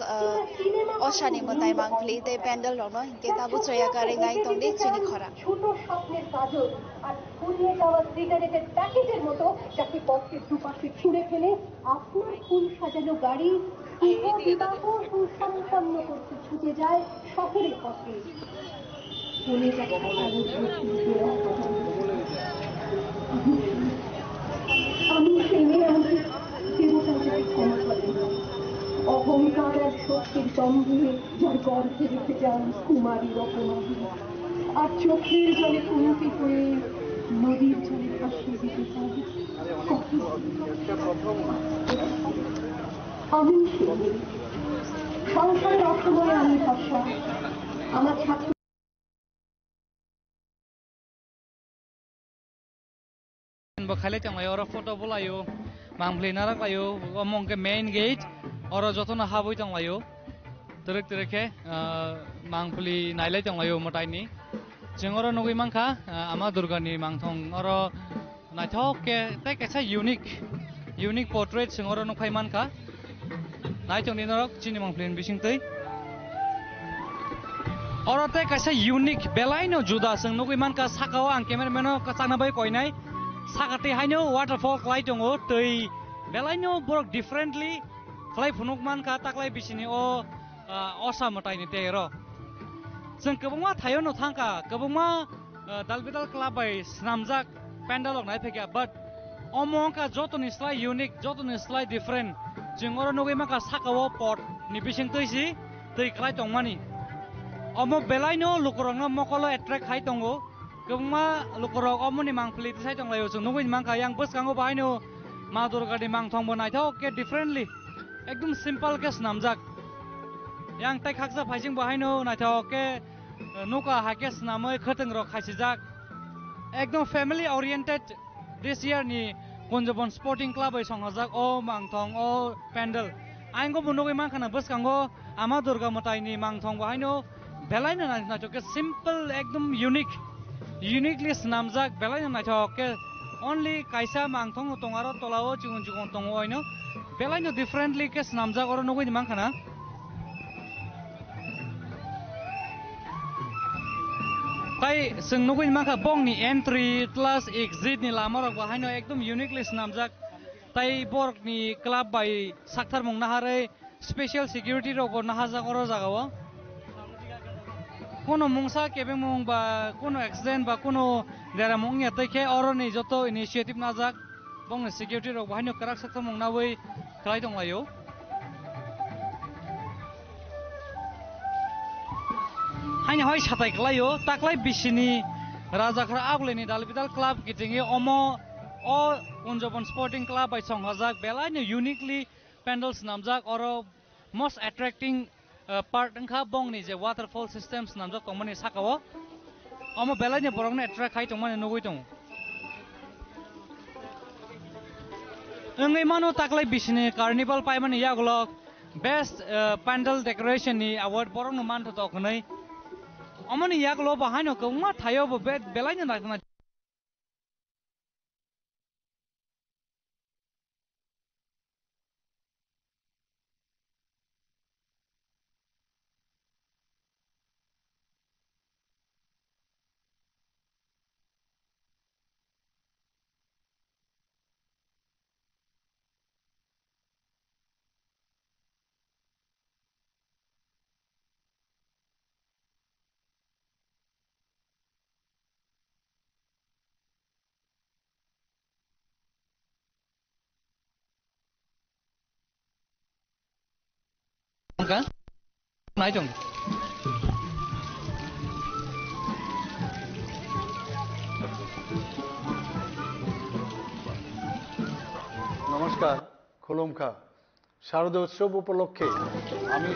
oshani motai mangpli te pendal rong no ke tabu choya kare ngai tong dei chini khora ছোট স্বপ্নের কাজল আর ফুরিয়ে যাওয়া সিগারেটের প্যাকেটের মতো যাকে পথের দুপাশে ছুঁড়ে ফেলে আপনার ফুল সাজানো গাড়ি বিবাহ সুসম্পন্ন করতে ছুটে যায় শহরের পথে চলে যায় আমি সেই মেয়ে আমাকে দেবতা যাকে ক্ষমা করেন অহংকার আর শক্তির দ্বন্দ্বে যার গর্ভে রেখে যান কুমারী রকমারি আর চোখের জলে কুমতি হয়ে নদীর জলে ভাসিয়ে দিতে চান আমি সংসারের অসময়ে আমি ভাষা আমার ছাত্র খাইলে চাংলায় ওরা ফটো বলায়ো মাংপ্লি নারাক লায়ো মংকে মেইন গেট ওরা যত না হাবই চাংলায়ো তেরেক তেরেকে মাংপ্লি নাইলাই চাংলায়ো মটাইনি जों ओरो नगै मांखा आमा दुर्गानि मांथं ओरो नायथक के ताइ कैसा यूनिक पोर्ट्रेट जों ओरो नखाय मानखा नायथंनि नरक चिनि मांप्लिन बिसिंतै ओरो ताइ कैसा यूनिक बेलाइनो जुदा जों नगै मानखा साकाव आं केमेरामेनो चांना बाय कयनाय साकाते हायनो वाटारफल क्लाइ दङ दै बेलाइनो बरक डिफरेंटली क्लाइ फुनुक मानखा ताक्लाइ बिसिनि ओ असा मटाइनि तेरो जों गोबां थायो न थांखा गोबां दालबिदाल क्लाब बाय स्नामजाक पेन्डेल नायफैया बाट अमंका जतनि स्लाइ यूनिक जतनि स्लाइ डिफरेंट जों ओरो नगै माखा साकाव पट नि बिसिं तैसि दै क्लाइ दंमानि अम बेलाइनो लुकरंनो मकल एट्रेक्ट खाइ दङ गोबां लुकरं अमनि मांफ्लि साइ दंलायो जों नगै मांखा yang बसकांगो बाहायनो मा दुर्गानि मांथंबो नायथाव के डिफरेंटली एकदम सिम्पल के स्नामजाक yang tai khaksa phaising bahaino naithoke nuka hakes namoi khateng ro khaisijak ekdom family oriented this year ni Kunjabon Sporting Club ai songhajak o mangthong o pandal aingo bunogoi mangkhana boskango ama durga matai ni mangthong bahaino belaino naithoke simple ekdom uniquely snamjak belaino naithoke only kaisa mangthong tongaro tolao chigun chigun tongo oino belaino differently ke snamjak oro nogoi ni mangkhana ताई जों नगै माखा बंनि entry plus exit नि लामारक बाहायनो एकदम uniquely स्नामजाक ताई बरकनि club bye साक्थार मंगना हारै special सिकिउरिटी रक नाहाजाक अर जागाव कोनो मुंसा केबे मुं बा कोनो एक्सिडेंट बा कोनो देरा मंगिया तैखे अरनि जतो इनिशिएटिव नाजाक बंनि सिकिउरिटी रक बाहायनो कराक साक्थार मंगनावै खालाय दंलायो हाइन हाय साथाय खलायो ताक्लाय बिसिनि राजाखरा आगलेनि दालबिदाल क्लाब गिटिंगे अमो ओ Kunjaban स्पोर्टिं club bye संहाजाक बेलायनो uniquely pandals नामजाक और मोस्ट अट्रैक्टिंग पार्ट अंखा बंगनि जे वाटरफॉल सिस्टम्स नामजाक तंमनि साकाव अमो बेलायनो बरंनो अट्रैक्ट खाय तंमनि नगै दं ओंगै मानो ताक्लाय बिसिनि कार्निवल पाइमानि यागलक बेस्ट पेंडल डेकोरेशन नि award बरंनो मानथो तखनै amani yak lo bahain no kongma thayo bo belai na na ka nai jong নমস্কার খোলমখা শারদীয় উৎসব উপলক্ষে আমি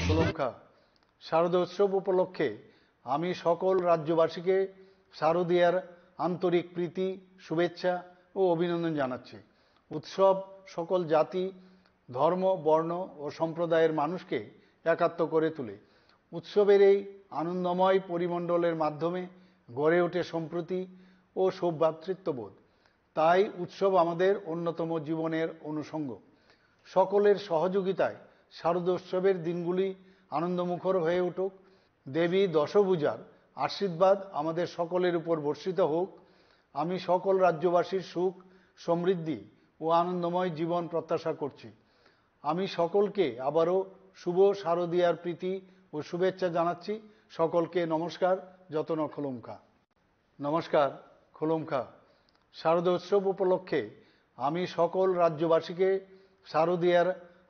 খোলমখা শারদীয় উৎসব উপলক্ষে আমি সকল রাজ্যবাসীকে শারদীয়ার আন্তরিক প্রীতি শুভেচ্ছা ও অভিনন্দন জানাচ্ছি। উৎসব সকল জাতি ধর্ম বর্ণ ও সম্প্রদায়ের মানুষকে একাত্ম করে তোলে। উৎসবের এই আনন্দময় পরিমণ্ডলের মাধ্যমে গড়ে ওঠে সম্প্রীতি ও সৌভ্রাতৃত্ববোধ। তাই উৎসব আমাদের অন্যতম জীবনের অনুষঙ্গ। সকলের সহযোগিতায় শারদোৎসবের দিনগুলি আনন্দমুখর হয়ে উঠুক। দেবী দশভুজার আশীর্বাদ আমাদের সকলের উপর বর্ষিত হোক। আমি সকল রাজ্যবাসীর সুখ সমৃদ্ধি ও আনন্দময় জীবন প্রত্যাশা করছি। আমি সকলকে আবারও শুভ শারদীয়ার প্রীতি ও শুভেচ্ছা জানাচ্ছি। সকলকে নমস্কার। যতন খোলমখা। নমস্কার খোলমখা শারদীয় উৎসব উপলক্ষে আমি সকল রাজ্যবাসীকে শারদীয়ার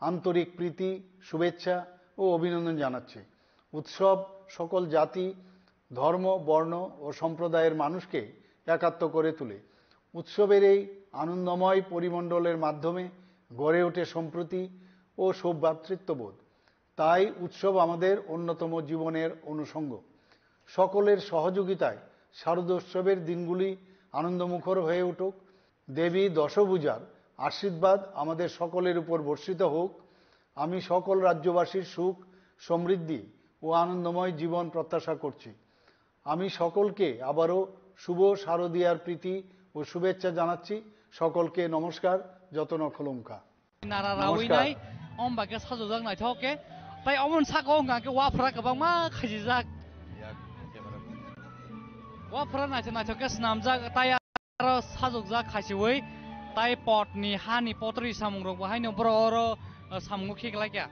আন্তরিক প্রীতি শুভেচ্ছা ও অভিনন্দন জানাচ্ছি। উৎসব সকল জাতি ধর্ম বর্ণ ও সম্প্রদায়ের মানুষকে একাত্ম করে তোলে। উৎসবের এই আনন্দময় পরিমণ্ডলের মাধ্যমে গড়ে ওঠে সম্প্রীতি ও সৌভ্রাতৃত্ববোধ। তাই উৎসব আমাদের অন্যতম জীবনের অনুষঙ্গ। সকলের সহযোগিতায় শারদোৎসবের দিনগুলি আনন্দমুখর হয়ে উঠুক। দেবী দশভুজার আশীর্বাদ আমাদের সকলের উপর বর্ষিত হোক। আমি সকল রাজ্যবাসীর সুখ সমৃদ্ধি ও আনন্দময় জীবন প্রত্যাশা করছি। আমি সকলকে আবারও শুভ শারদীয়ার প্রীতি ও শুভেচ্ছা জানাচ্ছি। সকলকে নমস্কার। যতন খোলমখা। nara rawinai om ba ke sajojak naithoke tai omon sako nga ke wafra ka bangma khajijak wafra naithoke snamjak tai aro sajojak khasiwei tai potni hani potri samungrok bahaino boro samungo khiklakya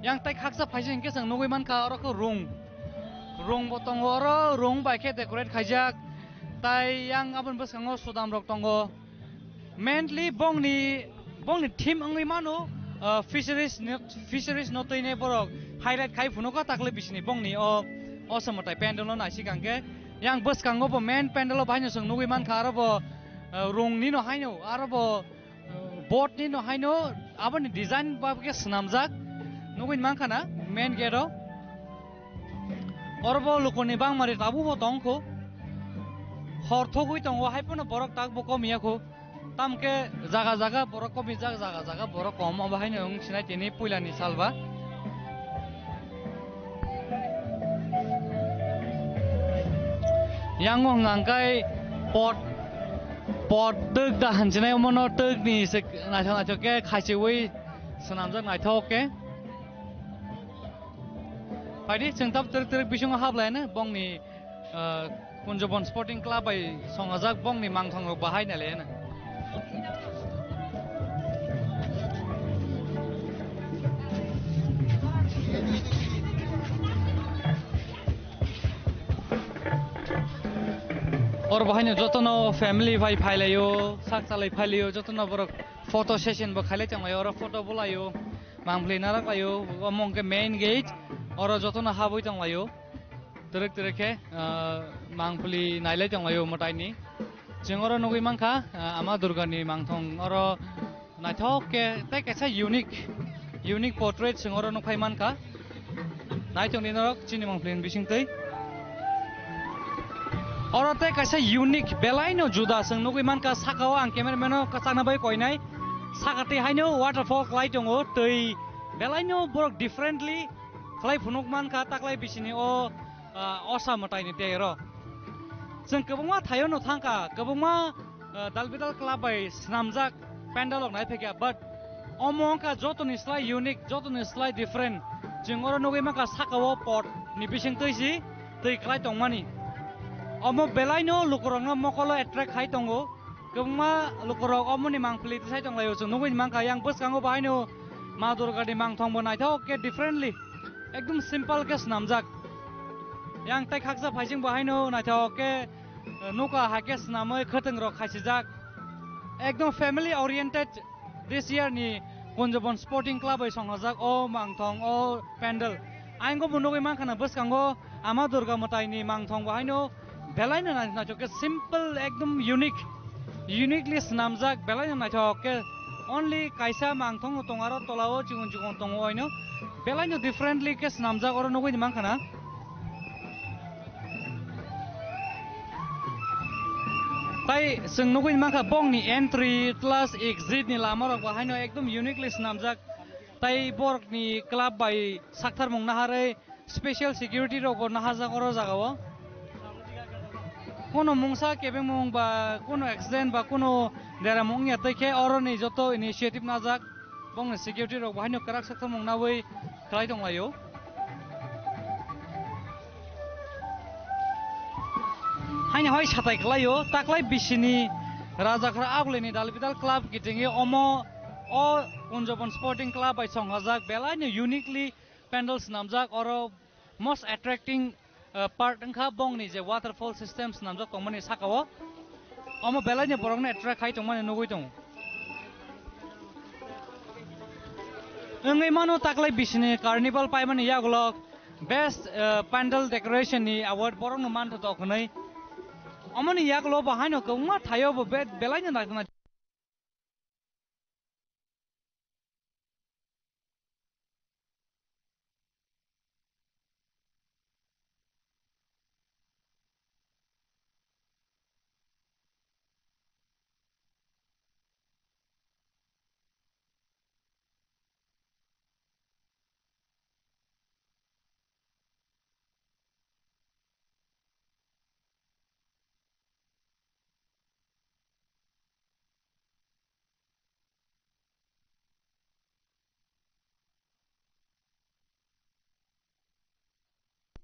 yang tai khaksa phaising ke sang nogoi manka aro ko rong botongo aro rong bai ke decorate khaijak tai yang abon boskango sudam rok tongo mainly bongni team angri mano fisheries notine borok highlight khai phunoka takle bisini bongni o samotai pendelo naisi kangke yang boskango bo main pendelo bhaino sang nogoi manka aro bo rongni no haino aro bo boat ni no haino aboni design babke snamjak nogoi manka na main gate aro bo lokoni bangmari tabu bo tongko horthogoi tongo haipono borok takbo komiyako tamke jaga jaga borok komi jaga borok kom bahaino ong sinai tini puilani salba yang ngangkai pot tuk da hanjinai mono tuk ni se naithoke khasiwei sanamjak naithoke paidi chengtap tuk bisungo hablane bongni Punjabon Sporting Club by Songajak bongni mangthong bahaina lena और बहाइनो जतनो family भाई फाइलायो साकचालै फाइलायो जतनो बरक photo session बो खाले चंगायो और photo बोलायो mangpli narak layo omong ke main gate oro jotona haboi tang layo terek tereke mangpli nailai tang layo motai ni jengoro nugui mangka ama durga ni mangthong oro naithok ke tai kaisa unique portrait jengoro nukai manka naithok ni narok chini mangpli bising tei oro tai kaisa unique belaino juda seng nugui manka sakao ang cameraman no kachana bai koinai sakati haino waterfall klai tongo tei belaino borok differently klai phunuk manka taklai bisini o osa matai ni tei ro जों गोबां थायो न थांका गोबां दालबिदाल club bai snamjak pandal ok nai phekya but omongka jotoni slai unique jotoni slai different जों oro nugui maka sakao pot ni bising toisi tei klai tongmani omo belaino lukorong mokolo attract khai tongo गोबां lukorok omoni mangpli sai tonglayo जों nugui mangka yang boskango bahaino ma durga ni mangthong bo naithok ke differently ekdom simple ke snamjak yang tai khaksa phaising bahaino naithok ke nuka hake snamoi khatung rok khaisijak ekdom family oriented this year ni Kunjabon Sporting Club bai songhajak o mangthong o pandal aingo bunogoi mangkhana boskango ama durga matai ni mangthong bahaino belaino naithok ke simple ekdom uniquely snamjak belaino naithok ke only kaisa mangthong tongaro tolao jingon tongo oino belaino differently ke snamjak oro nugui ni mangkhana tai seng nugui mangka bong ni entry plus exit ni lama rok bahaino ekdom uniquely snamjak tai borok ni club bai sakthar mong nahare special security rok nahajak oro jagao kono mungsa kebeng mong ba kono accident ba kono dera mong ya taike oro ni joto initiative najak bong ni security rok bahaino karak sakthar mong nawai klai tonglayo haina hoi satai klayo taklai bisini rajakra agleni dalbidal club gitingi omo o Kunjabon Sporting Club bai songhajak belaino uniquely pandals namjak oro most attracting part engkha bong ni je waterfall systems namjak tongmani sakao omo belaino borokno attract khai tongmani nugui tong engai mano taklai bisini carnival paimani yagulok best pandal decoration ni award borokno mantha tokhnai amani yaklo bahaino kongma thayo bo belaino naithna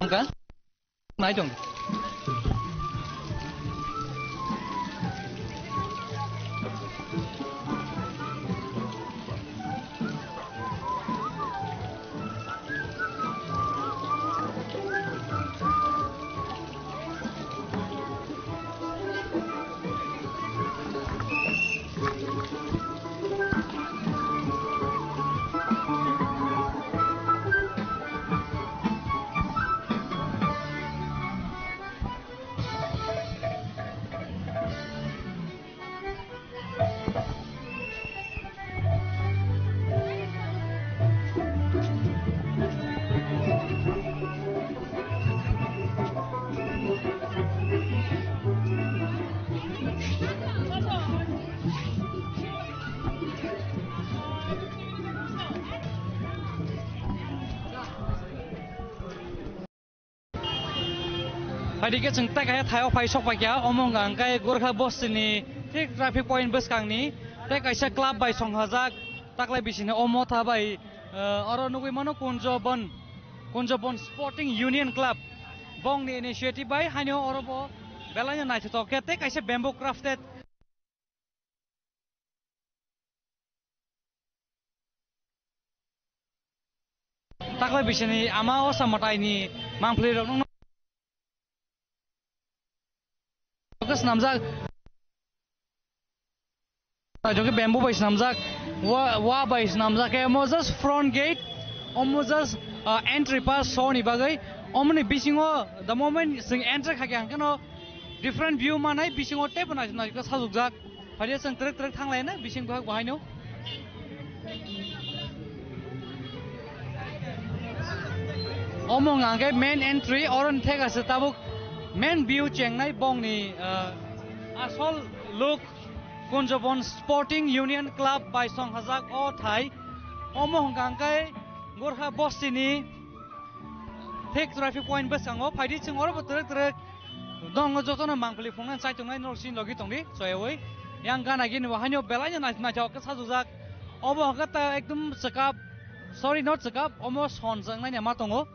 Angka naik dong Padike jeng tak kaya thayo phai sok pakya omong angkai Gorkha Bosni tik traffic point beskangni tak kaisa club bai songhajak taklai bisini omo tha bai oro nugui mano Kunjabon Sporting Union Club bong ni initiative bai haino oro bo belaino naithok ke tak kaisa bamboo crafted taklai bisini ama osa matai ni mangpli rok namjak Joki bamboo by snamjak wa by snamjak ke mo just front gate omo just entry pass soni bagai omni bisingo the moment sing enter khake angkano different view manai bisingo tep na ka sajukjak phari sang trek thanglai na bising bhag bahaino omong angke main entry oron thega se tabuk main view chengnai bongni asol look Kunjabon Sporting Union Club by Songhajak o thai omong gangkai gorha bosini fake traffic point basango phaidi chingor trek dong jotona mangpli phongna chaitongnai norsin logi tongdi soyoi yang gana gini wahanyo belanya na jok sajujak obo gata ekdum sekap sorry not sekap omo son jangnai ma tongo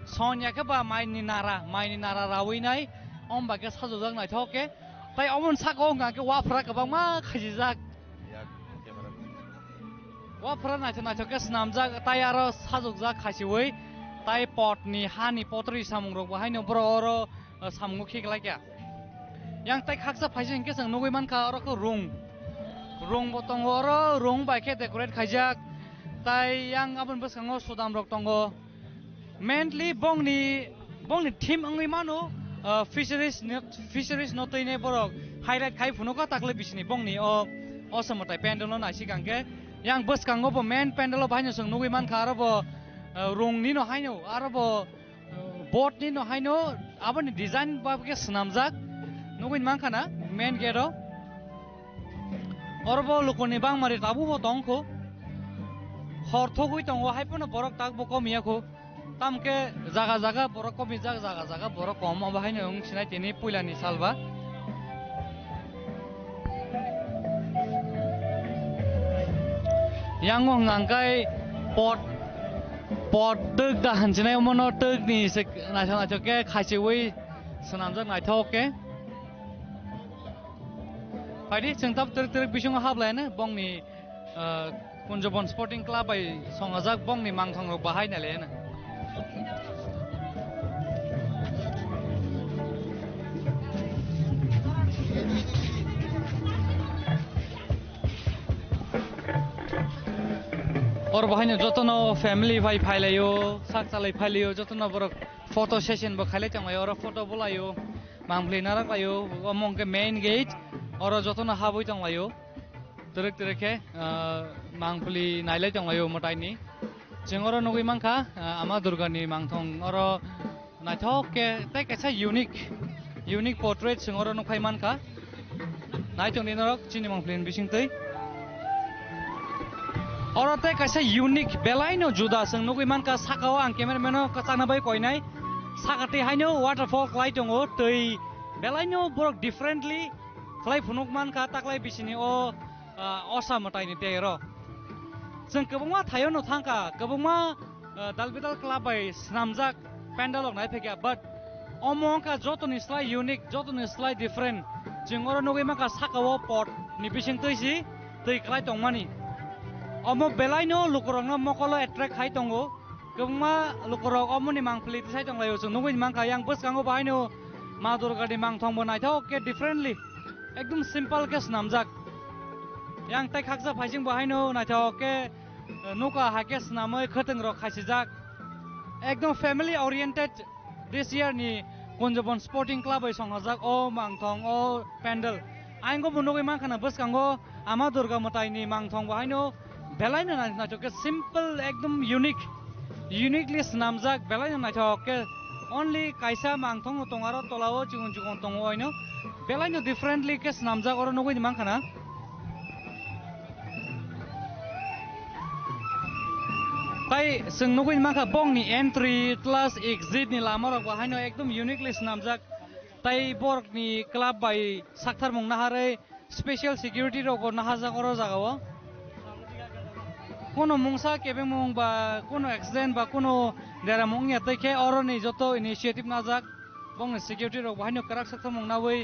son yakaba maini nara rawinai omba ke sajujak nai thoke tai omon sako ngake wafra kabang ma khajijak wafra na thoke snamjak tai aro sajujak khasiwei tai potni hani potri samungrok bahaino bro samung khiklai kya yang tai khaksa phaising ke sang nugui man kha oro ko rung botong oro rung bai ke decorate khajak tai yang abon basango sudam rok tongo mainly bongni theme angui mano fisheries notine borok highlight khai phunuka takle bisini bongni o samotai pendel no nasi gangke yang bus kango bo main pendel bahaino sang nugui man kha aro bo rung ni no haino aro bo boat ni no haino aboni design ba ke snamjak nugui man khana main gate oro bo lokoni bangmari tabu bo tongko hor thogui tongo haipono borok tak bo komiya ko tamke jaga borok komi jaga borok kom bahaino ong sinai tini puilani salba yang ngangkai pot tuk da hanjinai mono tuk ni se na choke khasiwei sanamjak nai thoke phaidi chengtap trek bisong hablane bongni Kunjabon Sporting Club by Songhajak bongni mangthong rok bahai na lena और बहाइनो जतनो family भाई फाइलायो साक चालै फाइलायो जतनो बरक photo session बो खाले चंगायो और photo बोलायो मांगप्ले नारायो among के main gate और जतनो हाबoi चंगायो तरक के मांगप्ली नाइले चंगायो मटाइनी जोंरो नगै मांखा आमा दुर्गानि मांगथं और नाइथक के तै कैसा यूनिक पोर्ट्रेट जोंरो नखाइ मानखा नाइथंनि नरक चिनि मांगप्लेन बिसिंतै और ते कैसे यूनिक बेलाइनो जुदा जों नगै मानका साकाव आं केमेरामेनो कचानाबाय कयनाय साकाते हाइनो वाटरफल क्लाइ दङो दै बेलाइनो बरक डिफरेंटली क्लाइ फुनुक मानका ताक्लाइ बिसिनि असा मटाइनि तेरो जों गोबांमा थायो न थांका गोबांमा दालबिदाल क्लाब बाय स्नामजाक पेन्डेलक नाय फैया बाट अमंका जतनि स्लाइ यूनिक जतनि स्लाइ डिफरेंट जों और नगै मानका साकाव पट नि बिसिं तैसि दै क्लाइ दंमानि omo belaino lukurangno mokolo attract hai tongo gongma lukurok omoni mangpli sai tonglayo jong nugui mangka yang boskango bahaino ma durgani mangthong bo naithok ke differently ekdom simple ke snamjak yang tai khakja phaising bahaino naithok ke nuka hake snamoi khoteng rok khaisijak ekdom family oriented this year ni Kunjabon Sporting Club by Songhajak o mangthong o pandal aingo bunugui mangkhana boskango ama durga motai ni mangthong bahaino बेलाइनो नाइथके simple एकदम uniquely स्नामजाक बेलाइनो नाइथके only काइसा मांगथंग तंगारो तलाओ चिगुन तंगो ओइनो बेलाइनो डिफरेंटली के स्नामजाक और नगै मांखाना ताइ जों नगै मांखा बंगनि एंट्री प्लस एग्जिट नि लामारक बाहायनो एकदम यूनिकली स्नामजाक ताइ बरकनि क्लब बाय साक्थार मंगनाहारै स्पेशल सिकिउरिटी रको नाहाजाक और जागाओ কোনো মুংসা কেবে মুং বা কোনো অ্যাক্সিডেন্ট বা কোনো দেরা মুং ইয়াতকে অরনি যত ইনিশিয়েটিভ নাজাক বং সিকিউরিটি রক বাহাইনো কারাক সাকথা মুংনাবৈ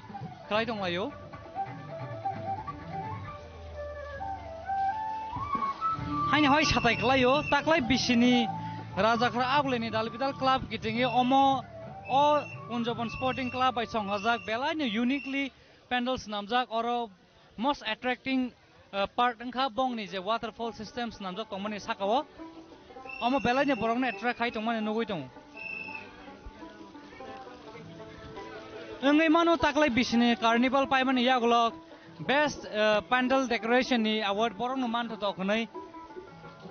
খালাই দंलायो हाइने हाय साथाय खलायो ताक्लाय बिसिनि राजाखरा आगलेनि दालबिदाल क्लाब गिटिंगे अमो ओ कुंजबन स्पोर्टिंग क्लब बाय संघाजाक बेलाइनो यूनिकली पेंडल्स नामजाक और most attracting part angkha bong ni je waterfall systems namjak tongmani sakao amo belai ni borong na attract khai tongmani nugui tong engai mano taklai bisini carnival paimani yaglok best pandal decoration ni award borong no man to khonai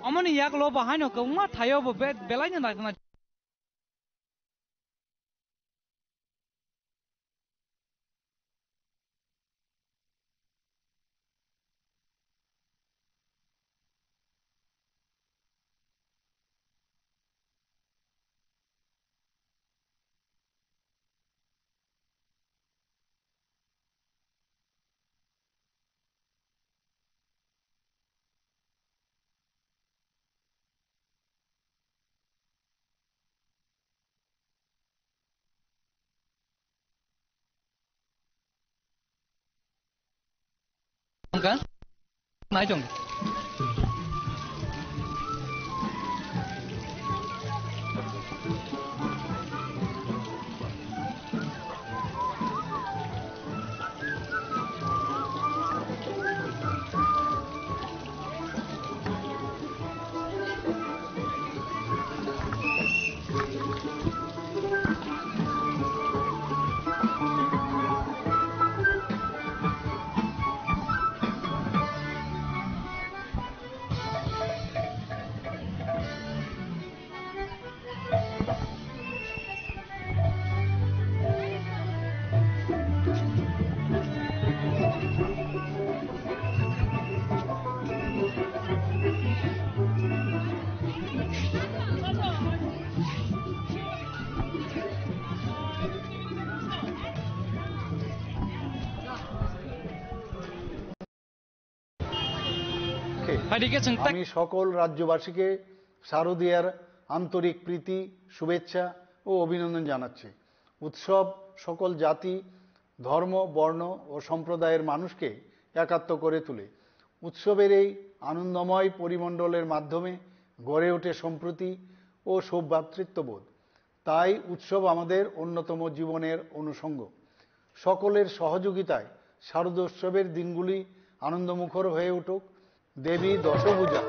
amani yaklo bahaino kongma thayo bo belai ni na kan nai jong আমি সকল রাজ্যবাসীকে শারদীয়ার আন্তরিক প্রীতি শুভেচ্ছা ও অভিনন্দন জানাচ্ছি। উৎসব সকল জাতি ধর্ম বর্ণ ও সম্প্রদায়ের মানুষকে একাত্ম করে তোলে। উৎসবের এই আনন্দময় পরিমণ্ডলের মাধ্যমে গড়ে ওঠে সম্প্রীতি ও সৌভ্রাতৃত্ববোধ। তাই উৎসব আমাদের অন্যতম জীবনের অনুষঙ্গ। সকলের সহযোগিতায় শারদোৎসবের দিনগুলি আনন্দমুখর হয়ে উঠুক। দেবী দশভূজা।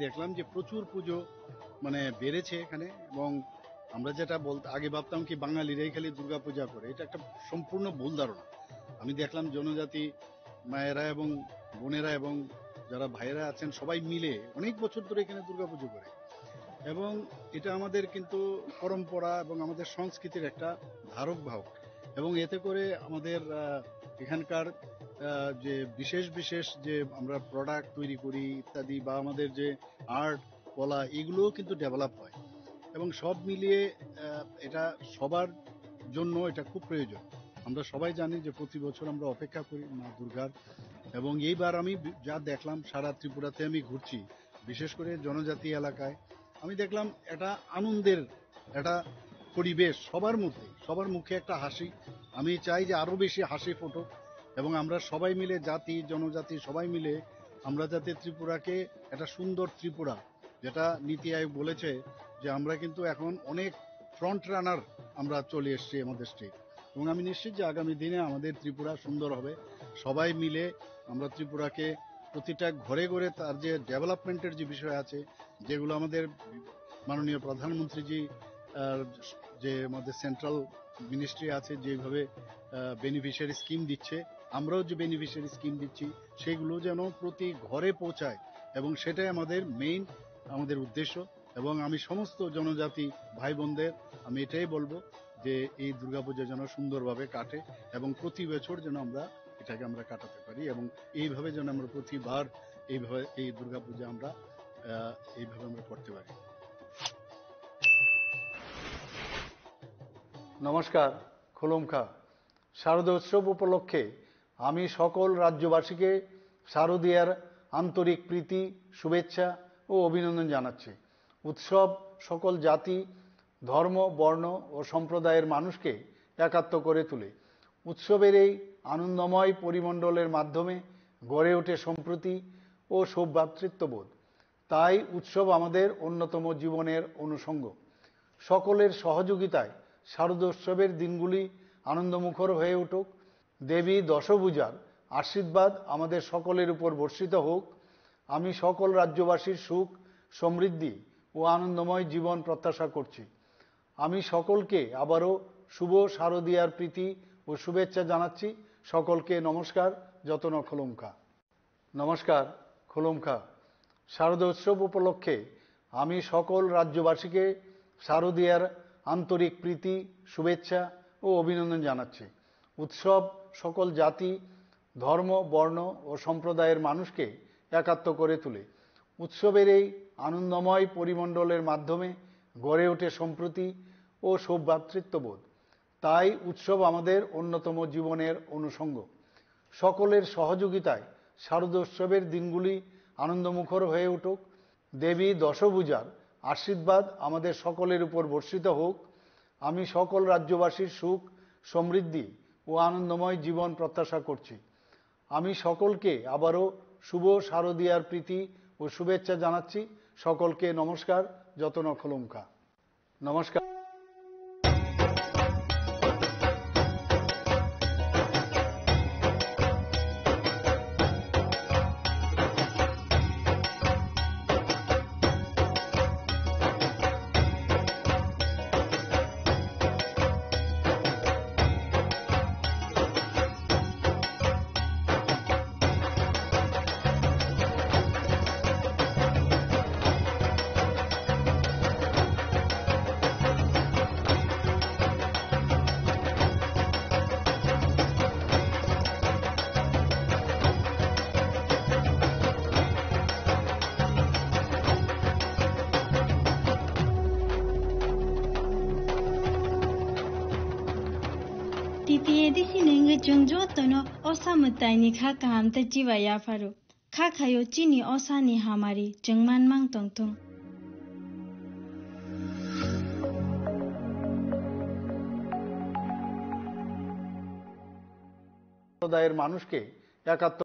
দেখলাম যে প্রচুর পুজো মানে বেড়েছে এখানে, এবং আমরা যেটা আগে ভাবতাম কি বাঙালিরাই খালি দুর্গা পূজা করে, এটা একটা সম্পূর্ণ ভুল ধারণা। আমি দেখলাম জনজাতি মায়েরা এবং বোনেরা এবং যারা ভাইয়েরা আছেন সবাই মিলে অনেক বছর ধরে এখানে দুর্গা পুজো করে, এবং এটা আমাদের কিন্তু পরম্পরা এবং আমাদের সংস্কৃতির একটা ধারক বাহক। এবং এতে করে আমাদের এখানকার যে বিশেষ বিশেষ যে আমরা প্রোডাক্ট তৈরি করি ইত্যাদি, বা আমাদের যে আর্ট কলা, এগুলোও কিন্তু ডেভেলপ হয়, এবং সব মিলিয়ে এটা সবার জন্য এটা খুব প্রয়োজন। আমরা সবাই জানি যে প্রতি বছর আমরা অপেক্ষা করি মা দুর্গার, এবং এইবার আমি যা দেখলাম সারা ত্রিপুরাতে আমি ঘুরছি, বিশেষ করে জনজাতি এলাকায় আমি দেখলাম একটা আনন্দের একটা পরিবেশ, সবার মুখে একটা হাসি। আমি চাই যে আরো বেশি হাসি ফুটুক, এবং আমরা সবাই মিলে জাতি জনজাতি সবাই মিলে আমরা যাতে ত্রিপুরাকে একটা সুন্দর ত্রিপুরা, যেটা নীতি আয়োগ বলেছে যে আমরা কিন্তু এখন অনেক ফ্রন্ট রানার আমরা চলে এসেছি আমাদের স্টেট, এবং আমি নিশ্চিত যে আগামী দিনে আমাদের ত্রিপুরা সুন্দর হবে। সবাই মিলে আমরা ত্রিপুরাকে প্রতিটা ঘরে ঘরে তার যে ডেভেলপমেন্টের যে বিষয় আছে, যেগুলো আমাদের মাননীয় প্রধানমন্ত্রীজি যে আমাদের সেন্ট্রাল মিনিস্ট্রি আছে যেভাবে বেনিফিশিয়ারি স্কিম দিচ্ছে, আমরাও যে বেনিফিশিয়ারি স্কিম দিচ্ছি সেগুলো যেন প্রতি ঘরে পৌঁছায়, এবং সেটাই আমাদের মেইন আমাদের উদ্দেশ্য। এবং আমি সমস্ত জনজাতি ভাই বোনদের আমি এটাই বলবো যে এই দুর্গাপূজা যেন সুন্দরভাবে কাটে এবং প্রতি বছর যেন এটাকে আমরা কাটাতে পারি, এবং এইভাবে যেন আমরা প্রতিবার এইভাবে এই দুর্গাপূজা আমরা এইভাবে আমরা করতে পারি। নমস্কার, খুলুমখা। শারদোৎসব উপলক্ষে আমি সকল রাজ্যবাসীকে শারদীয়ার আন্তরিক প্রীতি, শুভেচ্ছা ও অভিনন্দন জানাচ্ছি। উৎসব সকল জাতি, ধর্ম, বর্ণ ও সম্প্রদায়ের মানুষকে একাত্ম করে তোলে। উৎসবের এই আনন্দময় পরিমণ্ডলের মাধ্যমে গড়ে ওঠে সম্প্রীতি ও সৌভ্রাতৃত্ববোধ। তাই উৎসব আমাদের অন্যতম জীবনের অনুষঙ্গ। সকলের সহযোগিতায় শারদোৎসবের দিনগুলি আনন্দমুখর হয়ে উঠুক। দেবী দশভূজার আশীর্বাদ আমাদের সকলের উপর বর্ষিত হোক। আমি সকল রাজ্যবাসীর সুখ, সমৃদ্ধি ও আনন্দময় জীবন প্রত্যাশা করছি। আমি সকলকে আবারও শুভ শারদীয়ার প্রীতি ও শুভেচ্ছা জানাচ্ছি। সকলকে নমস্কার, যতন খুলুমখা। নমস্কার, খুলুমখা। শারদোৎসব উপলক্ষে আমি সকল রাজ্যবাসীকে শারদীয়ার আন্তরিক প্রীতি, শুভেচ্ছা ও অভিনন্দন জানাচ্ছি। উৎসব সকল জাতি, ধর্ম, বর্ণ ও সম্প্রদায়ের মানুষকে একাত্ম করে তোলে। উৎসবের এই আনন্দময় পরিমণ্ডলের মাধ্যমে গড়ে ওঠে সম্প্রীতি ও সৌভ্রাতৃত্ববোধ। তাই উৎসব আমাদের অন্যতম জীবনের অনুষঙ্গ। সকলের সহযোগিতায় শারদোৎসবের দিনগুলি আনন্দমুখর হয়ে উঠুক। দেবী দশভূজার আশীর্বাদ আমাদের সকলের উপর বর্ষিত হোক। আমি সকল রাজ্যবাসীর সুখ, সমৃদ্ধি ও আনন্দময় জীবন প্রত্যাশা করছি। আমি সকলকে আবারও শুভ শারদীয়ার প্রীতি ও শুভেচ্ছা জানাচ্ছি। সকলকে নমস্কার, যতন খুলুমখা। নমস্কার। Titi edisi nengi jongjo tono osa mutai ni kha kaham ta jiwa ya faru. Kha khayo chini osa ni hamari jengman mang tongtung. সম্প্রদায়ের মানুষকে একাত্ম